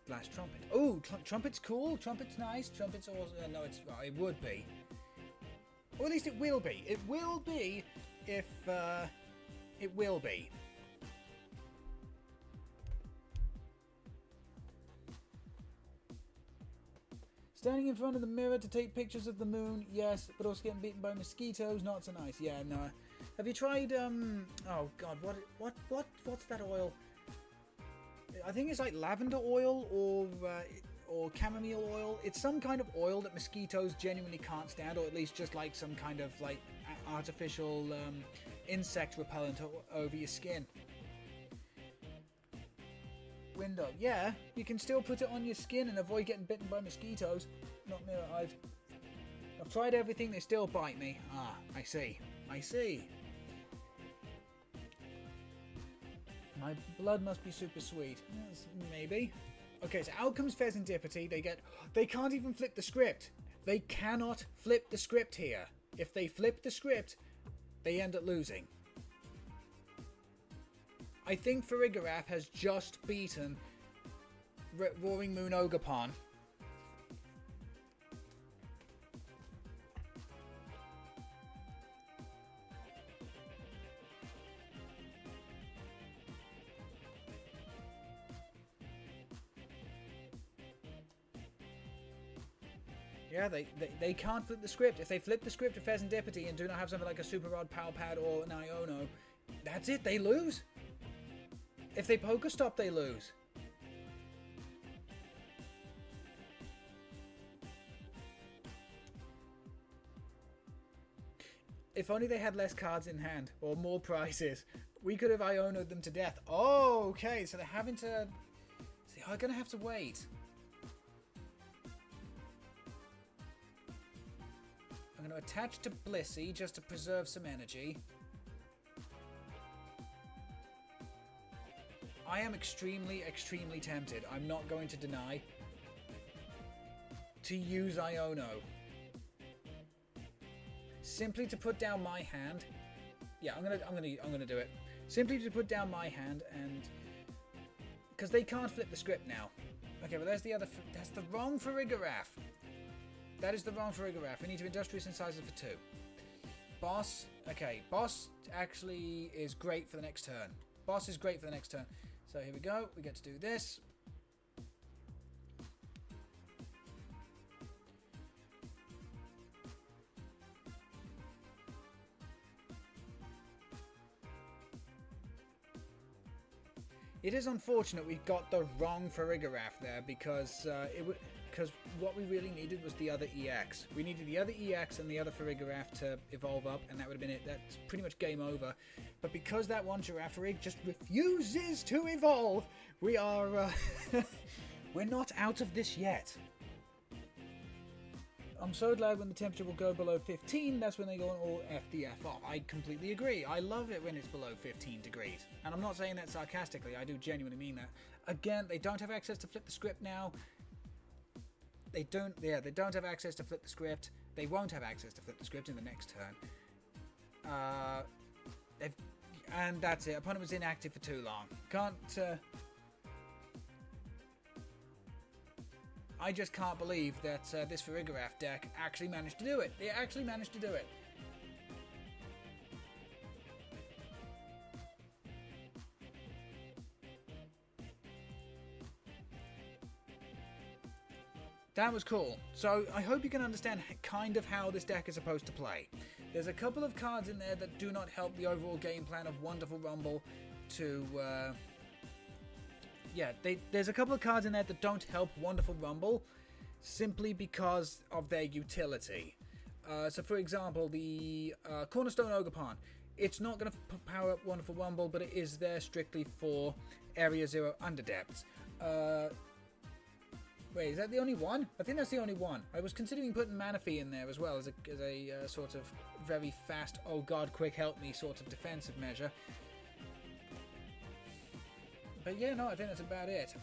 Glass Trumpet. Oh, Trumpet's cool. Trumpet's nice. Trumpet's also... no, it's... Well, it would be. Or at least it will be. It will be if... it will be. Standing in front of the mirror to take pictures of the moon, yes, but also getting beaten by mosquitoes, not so nice. Yeah, no. Have you tried, oh god, what's that oil? I think it's like lavender oil or chamomile oil. It's some kind of oil that mosquitoes genuinely can't stand, or at least just like some kind of like artificial insect repellent over your skin. Window. Yeah, you can still put it on your skin and avoid getting bitten by mosquitoes. Not me. I've tried everything, they still bite me. Ah, I see. I see. My blood must be super sweet. Yes, maybe. Okay, so out comes Pheasantipity. They can't even flip the script. They cannot flip the script here. If they flip the script, they end up losing. I think Farigiraf has just beaten Roaring Moon Ogrepon. Yeah, they can't flip the script. If they flip the script to Pheasantipity and do not have something like a Super Rod, Power Pad, or an Iono, that's it, they lose. If they Pokestop, they lose. If only they had less cards in hand, or more prizes. We could have Iono'd them to death. Oh, okay, so they're having to... See, I'm going to have to wait. I'm going to attach to Blissey just to preserve some energy. I am extremely, extremely tempted, I'm not going to deny, to use Iono. Simply to put down my hand. Yeah, I'm gonna do it. Simply to put down my hand, and because they can't flip the script now. Okay, well there's the other. That's the wrong Farigiraf. That is the wrong Farigiraf. We need to Industrious Incisor for 2. Boss. Okay, Boss actually is great for the next turn. Boss is great for the next turn. So here we go, we get to do this. It is unfortunate we got the wrong Farigiraf there, because because what we really needed was the other EX. We needed the other EX and the other Farigiraf to evolve up, and that would have been it. That's pretty much game over. But because that one Girafarig just refuses to evolve, we are we're not out of this yet. I'm so glad when the temperature will go below 15, that's when they go all FDF off. I completely agree. I love it when it's below 15 degrees. And I'm not saying that sarcastically, I do genuinely mean that. Again, they don't have access to flip the script now. They don't have access to flip the script. They won't have access to flip the script in the next turn. And that's it. Opponent was inactive for too long. I just can't believe that this Farigiraf deck actually managed to do it. It actually managed to do it. That was cool. So I hope you can understand kind of how this deck is supposed to play. There's a couple of cards in there that do not help the overall game plan of One-derful Rumble to... there's a couple of cards in there that don't help One-derful Rumble simply because of their utility. So for example, the Cornerstone Ogrepon. It's not going to power up One-derful Rumble, but it is there strictly for Area 0 Underdepths. Wait, is that the only one? I think that's the only one. I was considering putting Manaphy in there as well as a sort of very fast, oh god, quick help me sort of defensive measure. But yeah, no, I think that's about it.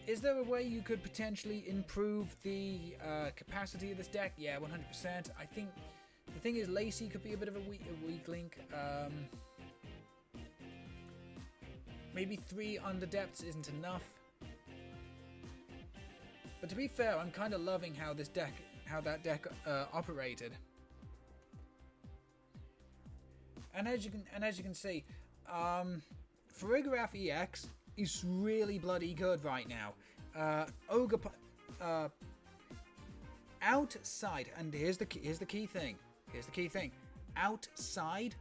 Is there a way you could potentially improve the capacity of this deck? Yeah, 100%. I think the thing is, Lacey could be a bit of a weak link. Maybe 3 Underdepths isn't enough. But to be fair, I'm kind of loving how that deck operated. And as you can see, Farigiraf EX is really bloody good right now. Outside, and here's the key thing. Outside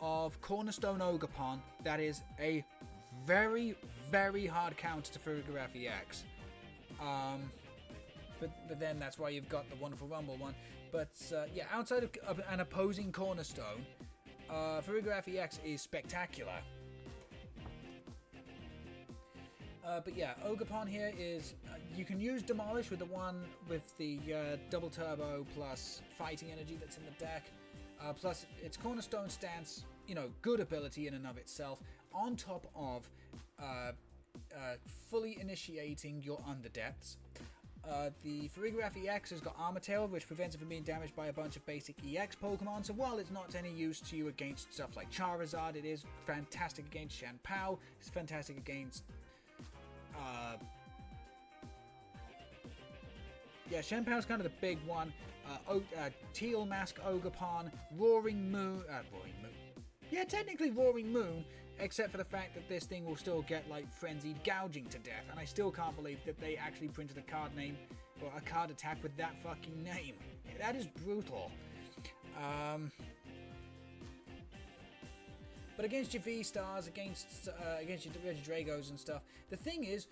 of Cornerstone Ogrepon, that is a very, very hard counter to Farigiraf EX. But then that's why you've got the One-derful Rumble one. But yeah, outside of an opposing Cornerstone, Farigiraf EX is spectacular. But yeah, Ogrepon here is you can use Demolish with the one with the double turbo plus fighting energy that's in the deck. Plus its Cornerstone stance, good ability in and of itself. On top of fully initiating your Underdepths. The Farigiraf EX has got Armor Tail, which prevents it from being damaged by a bunch of basic EX Pokemon, so while it's not any use to you against stuff like Charizard, it is fantastic against Shanpao, it's fantastic against... Shanpao's kind of the big one. Teal Mask Ogrepon, Roaring Moon... Yeah, technically Roaring Moon, except for the fact that this thing will still get, like, frenzied gouging to death, and I still can't believe that they actually printed a card name, or a card attack with that fucking name. That is brutal. But against your V-Stars, against your Regidragos and stuff, the thing is,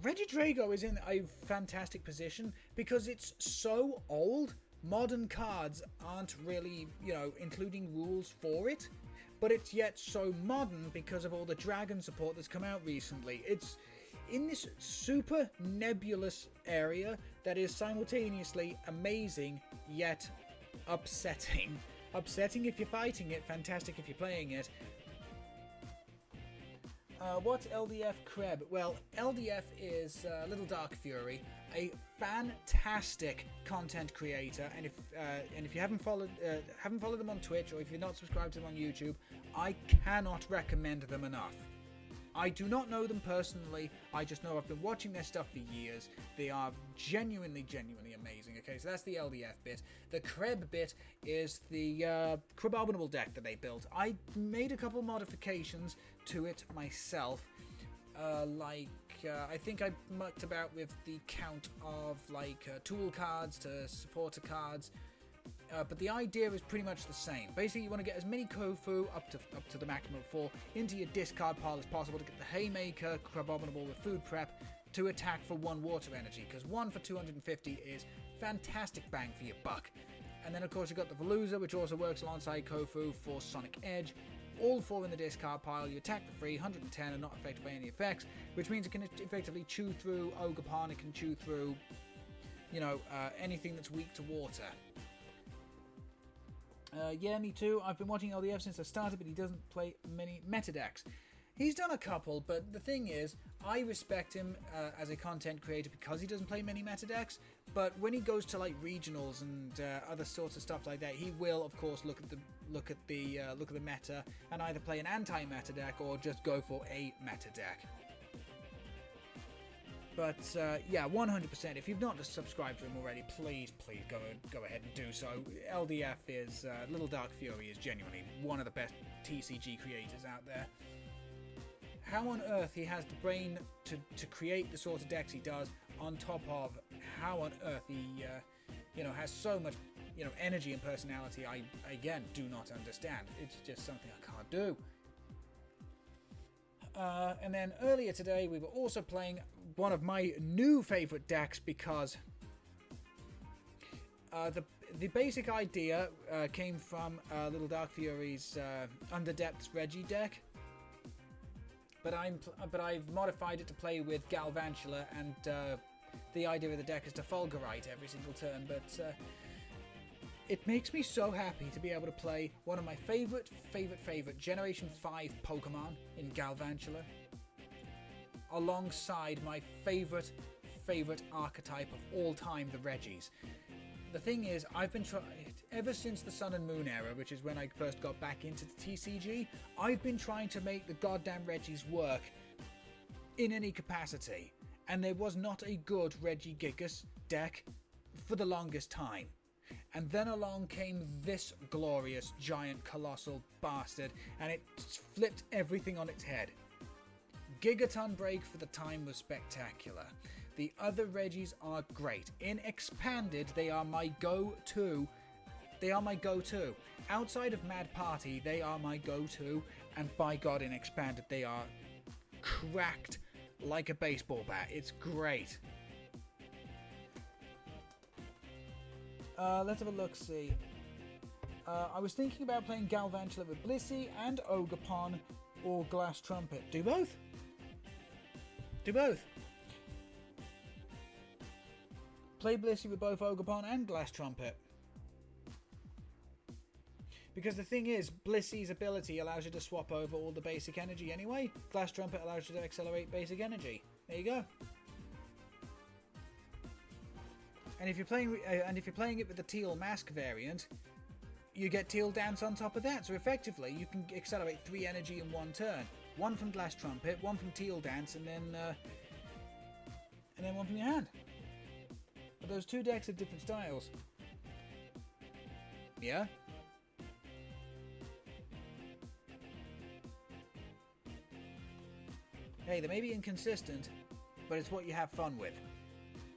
Regidrago is in a fantastic position because it's so old, modern cards aren't really, including rules for it. But it's yet so modern because of all the dragon support that's come out recently. It's in this super nebulous area that is simultaneously amazing yet upsetting. Upsetting if you're fighting it, fantastic if you're playing it. What's LDF Creb? Well, LDF is Little Dark Fury, a fantastic content creator, and if you haven't followed them on Twitch, or if you're not subscribed to them on YouTube, I cannot recommend them enough. I do not know them personally, I just know I've been watching their stuff for years. They are genuinely amazing. Okay, so that's the LDF bit. The Creb bit is the Crabobinable deck that they built. I made a couple modifications to it myself. I think I mucked about with the count of tool cards to supporter cards. But the idea is pretty much the same. Basically, you want to get as many Kofu up to the maximum of 4 into your discard pile as possible to get the Haymaker Crabobinable with food prep to attack for 1 water energy, because 1 for 250 is fantastic bang for your buck. And then of course you've got the Veluza, which also works alongside Kofu for Sonic Edge. All 4 in the discard pile, you attack for free, 110 and not affected by any effects, which means it can effectively chew through Ogrepon, it can chew through, you know, anything that's weak to water. Yeah, me too. I've been watching LDF since I started, but he doesn't play many meta decks. He's done a couple, but the thing is, I respect him as a content creator because he doesn't play many meta decks. But when he goes to like regionals and other sorts of stuff like that, he will, of course, look at the meta and either play an anti-meta deck or just go for a meta deck. But yeah, 100%. If you've not subscribed to him already, please go ahead and do so. LDF is Little Dark Fury is genuinely one of the best TCG creators out there. How on earth he has the brain to create the sort of decks he does, on top of how on earth he you know, has so much, you know, energy and personality, I again do not understand. It's just something I can't do. And then earlier today we were also playing one of my new favourite decks because the basic idea came from Little Dark Fury's Underdepths Regi deck, but I've modified it to play with Galvantula, and the idea of the deck is to Fulgurite every single turn. But it makes me so happy to be able to play one of my favorite Generation 5 Pokemon in Galvantula, alongside my favorite archetype of all time, the Regis. The thing is, I've been trying ever since the Sun and Moon era, which is when I first got back into the TCG. I've been trying to make the goddamn Regis work in any capacity, and there was not a good Regi Gigas deck for the longest time. And then along came this glorious, giant, colossal bastard, and it flipped everything on its head. Gigaton Break for the time was spectacular. The other Regis are great. In Expanded, they are my go-to. Outside of Mad Party, they are my go-to. And by God, in Expanded, they are cracked like a baseball bat. It's great. Let's have a look-see. I was thinking about playing Galvantula with Blissey and Ogrepon or Glass Trumpet. Do both. Do both. Play Blissey with both Ogrepon and Glass Trumpet. Because the thing is, Blissey's ability allows you to swap over all the basic energy anyway. Glass Trumpet allows you to accelerate basic energy. There you go. And if you're playing it with the Teal Mask variant, you get Teal Dance on top of that. So effectively, you can accelerate 3 energy in 1 turn. 1 from Glass Trumpet, 1 from Teal Dance, and then 1 from your hand. But those 2 decks have different styles. Yeah? Hey, they may be inconsistent, but it's what you have fun with.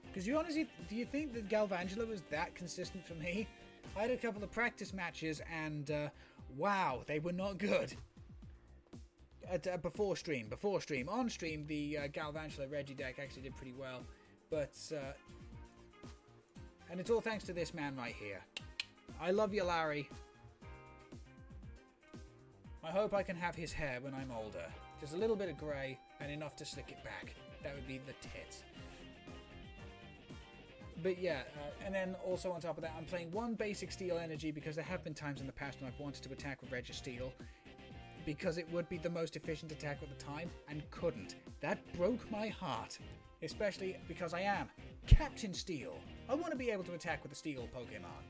Because you honestly, do you think that Galvantula was that consistent for me? I had a couple of practice matches and wow, they were not good. Before stream. On stream, the Galvantula Regi deck actually did pretty well. But, and it's all thanks to this man right here. I love you, Larry. I hope I can have his hair when I'm older. Just a little bit of grey and enough to slick it back. That would be the tits. But yeah, and then also on top of that, I'm playing 1 basic steel energy because there have been times in the past when I've wanted to attack with Regis Steel because it would be the most efficient attack at the time and couldn't. That broke my heart, especially because I am Captain Steel. I want to be able to attack with a steel Pokemon.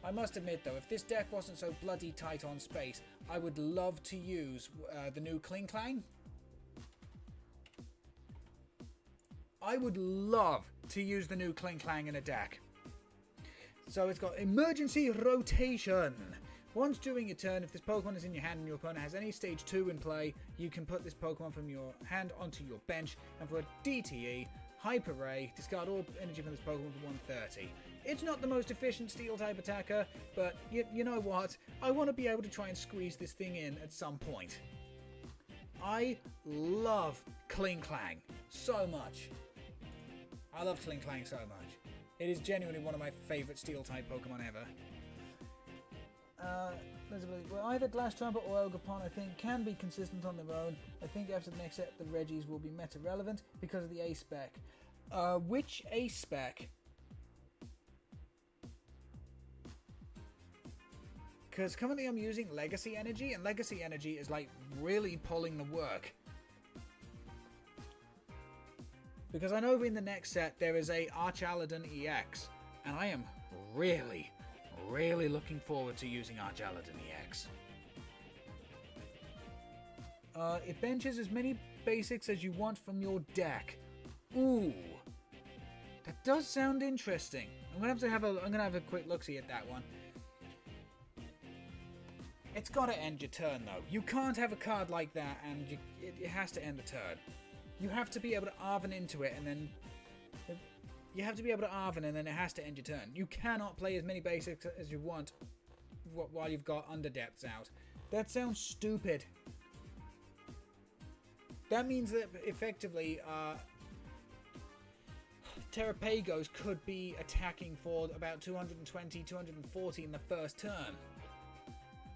I must admit though, if this deck wasn't so bloody tight on space, I would love to use the new Kling Klang. I would love to use the new Kling Klang in a deck. So it's got emergency rotation. Once during your turn, if this Pokemon is in your hand and your opponent has any stage 2 in play, you can put this Pokemon from your hand onto your bench, and for a DTE, Hyper Ray, discard all energy from this Pokemon for 130. It's not the most efficient steel type attacker, but you know what? I want to be able to try and squeeze this thing in at some point. I love Kling Clang so much. I love Kling Clang so much. It is genuinely one of my favourite steel type Pokemon ever. Well, either Glass Trumpet or Ogrepon, I think, can be consistent on their own. I think after the next set, the Regis will be meta-relevant because of the A-Spec. Which A-Spec? Because currently I'm using Legacy Energy, and Legacy Energy is like really pulling the work. Because I know in the next set there is a Archaladon EX, and I am really looking forward to using Archaladon EX. It benches as many basics as you want from your deck. Ooh, that does sound interesting. I'm gonna have a quick look-see at that one. It's gotta end your turn though. You can't have a card like that and it has to end the turn. You have to be able to Arven into it and then... You have to be able to Arven and then it has to end your turn. You cannot play as many basics as you want while you've got Underdepths out. That sounds stupid. That means that effectively Terrapagos could be attacking for about 220, 240 in the first turn.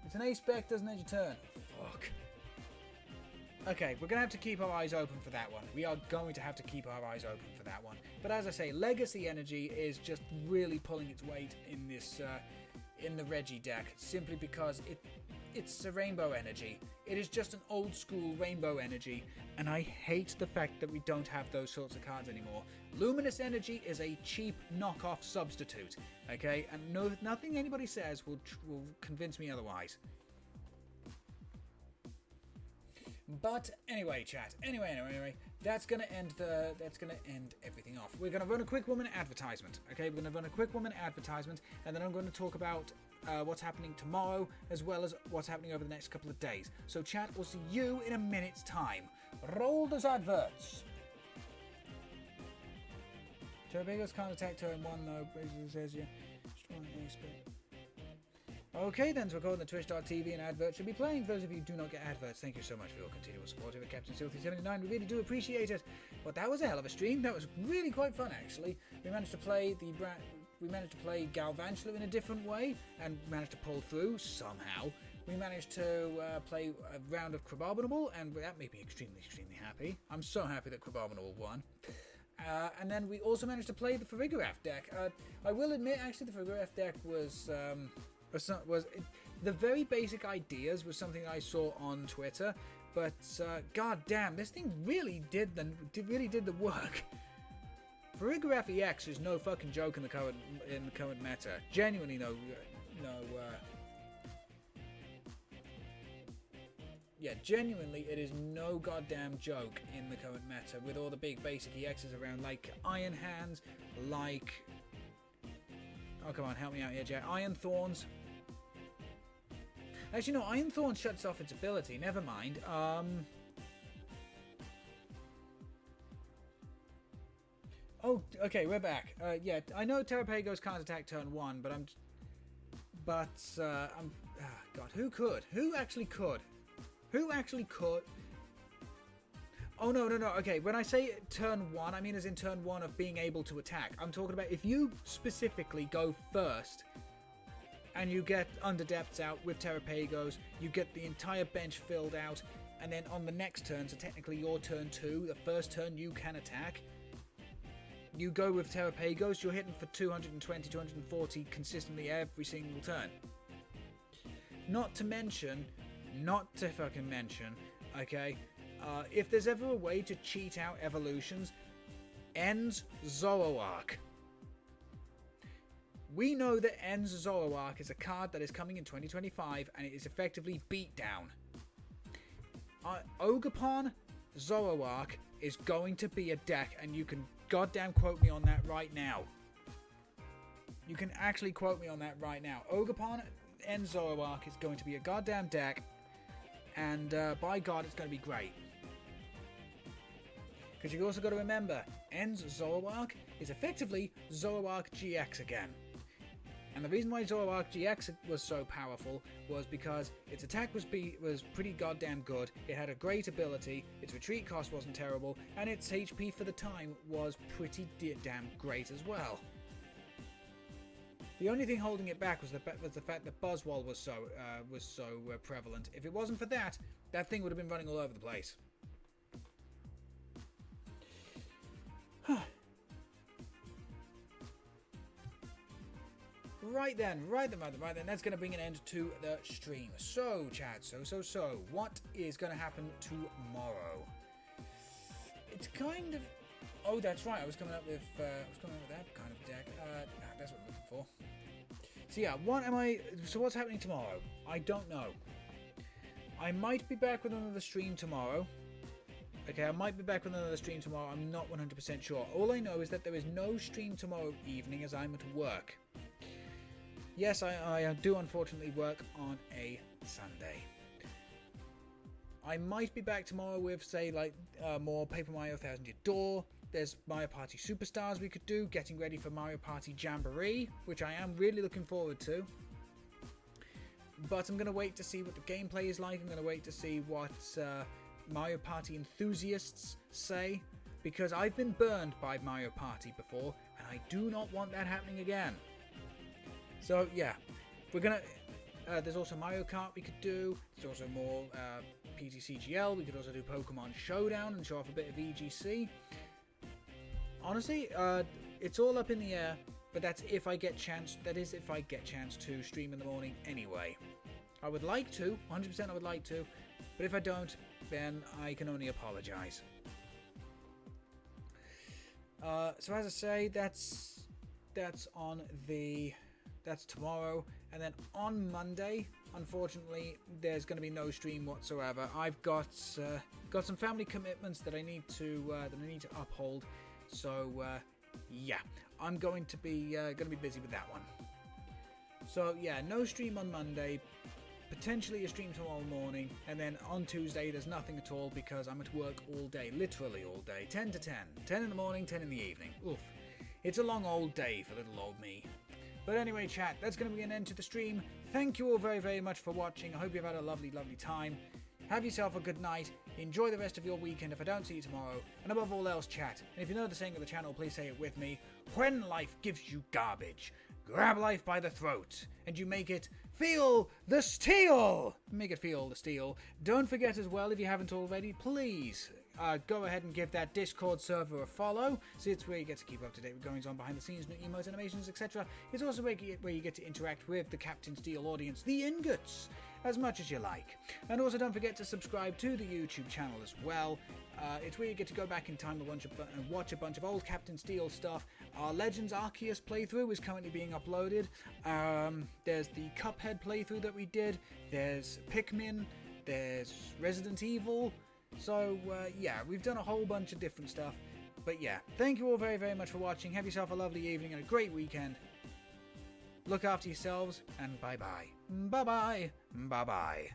It's an A-Spec, doesn't end your turn. Fuck. Okay, we're going to have to keep our eyes open for that one. We are going to have to keep our eyes open for that one. But as I say, Legacy Energy is just really pulling its weight in this, in the Regi deck, simply because it's a Rainbow Energy. It is just an old school Rainbow Energy, and I hate the fact that we don't have those sorts of cards anymore. Luminous Energy is a cheap knockoff substitute, okay? And nothing anybody says will convince me otherwise. But anyway, chat. Anyway, that's gonna end everything off. We're gonna run a quick woman advertisement. Okay, we're gonna run a quick woman advertisement, and then I'm going to talk about what's happening tomorrow, as well as what's happening over the next couple of days. So, chat, we'll see you in a minute's time. Roll those adverts. Terrapagos can't attack turn 1 though. Basically says you. Strong A-Spec. Okay then, so we're calling the twitch.tv and adverts should be playing. For those of you who do not get adverts, thank you so much for your continual support over Captain Steel 79. We really do appreciate it. But that was a hell of a stream. That was really quite fun actually. We managed to play Galventula in a different way and managed to pull through somehow. We managed to play a round of Crabobinable, and that made me extremely happy. I'm so happy that Crabobinable won. And then we also managed to play the Farigiraf deck. I will admit, actually, the Farigiraf deck was the very basic ideas was something I saw on Twitter, but god damn, this thing really did the work. Farigiraf EX is no fucking joke in the current meta. Genuinely genuinely it is no goddamn joke in the current meta with all the big basic EXs around, like Iron Hands, like, oh come on, help me out here, Jack. Iron Thorns. Actually, no, Iron Thorn shuts off its ability. Never mind. Oh, okay, we're back. Yeah, I know Terrapagos can't attack turn 1, but God, who could? Who actually could? Who actually could? Oh, no. Okay, when I say turn 1, I mean as in turn 1 of being able to attack. I'm talking about if you specifically go first and you get Underdepths out with Terrapagos, you get the entire bench filled out, and then on the next turn, so technically your turn 2, the first turn you can attack, you go with Terrapagos, you're hitting for 220, 240 consistently every single turn. Not to fucking mention, okay, if there's ever a way to cheat out evolutions, Ends Zoroark. We know that Ends Zoroark is a card that is coming in 2025, and it is effectively beatdown. Ogrepon Zoroark is going to be a deck, and you can goddamn quote me on that right now. You can actually quote me on that right now. Ogrepon Ends Zoroark is going to be a goddamn deck, and by God, it's going to be great. Because you've also got to remember, N's Zoroark is effectively Zoroark GX again. And the reason why Zoroark GX was so powerful was because its attack was pretty goddamn good, it had a great ability, its retreat cost wasn't terrible, and its HP for the time was pretty damn great as well. The only thing holding it back was the fact that Buzzwole was so prevalent. If it wasn't for that, that thing would have been running all over the place. Right then, that's going to bring an end to the stream. So, chat, so, what is going to happen tomorrow? It's kind of... Oh, that's right, I was coming up with that kind of deck. That's what I'm looking for. So yeah, what's happening tomorrow? I don't know. I might be back with another stream tomorrow. Okay, I might be back with another stream tomorrow, I'm not 100% sure. All I know is that there is no stream tomorrow evening as I'm at work. Yes, I do unfortunately work on a Sunday. I might be back tomorrow with, say, like, more Paper Mario 1000 Year Door. There's Mario Party Superstars we could do, getting ready for Mario Party Jamboree, which I am really looking forward to. But I'm going to wait to see what the gameplay is like. I'm going to wait to see what Mario Party enthusiasts say, because I've been burned by Mario Party before, and I do not want that happening again. So yeah, we're gonna. There's also Mario Kart we could do. There's also more PTCGL. We could also do Pokemon Showdown and show off a bit of EGC. Honestly, it's all up in the air. But that's if I get chance. That is if I get chance to stream in the morning anyway. I would like to, 100% I would like to. But if I don't, then I can only apologise. So as I say, that's tomorrow, and then on Monday, unfortunately, there's going to be no stream whatsoever. I've got some family commitments that I need to uphold. So yeah, I'm going to be busy with that one. So yeah, no stream on Monday. Potentially a stream tomorrow morning, and then on Tuesday there's nothing at all because I'm at work all day, literally all day, 10 to 10. 10 in the morning, 10 in the evening. Oof. It's a long old day for little old me. But anyway, chat, that's going to be an end to the stream. Thank you all very, very much for watching. I hope you've had a lovely, lovely time. Have yourself a good night. Enjoy the rest of your weekend if I don't see you tomorrow. And above all else, chat, and if you know the saying of the channel, please say it with me. When life gives you garbage, grab life by the throat, and you make it feel the steel! Make it feel the steel. Don't forget as well, if you haven't already, please go ahead and give that Discord server a follow. See, it's where you get to keep up to date with goings on behind the scenes, new emotes, animations, etc. It's also where you get to interact with the Captain Steel audience, the ingots, as much as you like. And also don't forget to subscribe to the YouTube channel as well. It's where you get to go back in time and watch a bunch of old Captain Steel stuff. Our Legends Arceus playthrough is currently being uploaded. There's the Cuphead playthrough that we did. There's Pikmin. There's Resident Evil. So yeah, we've done a whole bunch of different stuff. But yeah, thank you all very, very much for watching. Have yourself a lovely evening and a great weekend. Look after yourselves, and bye-bye. Bye-bye. Bye-bye.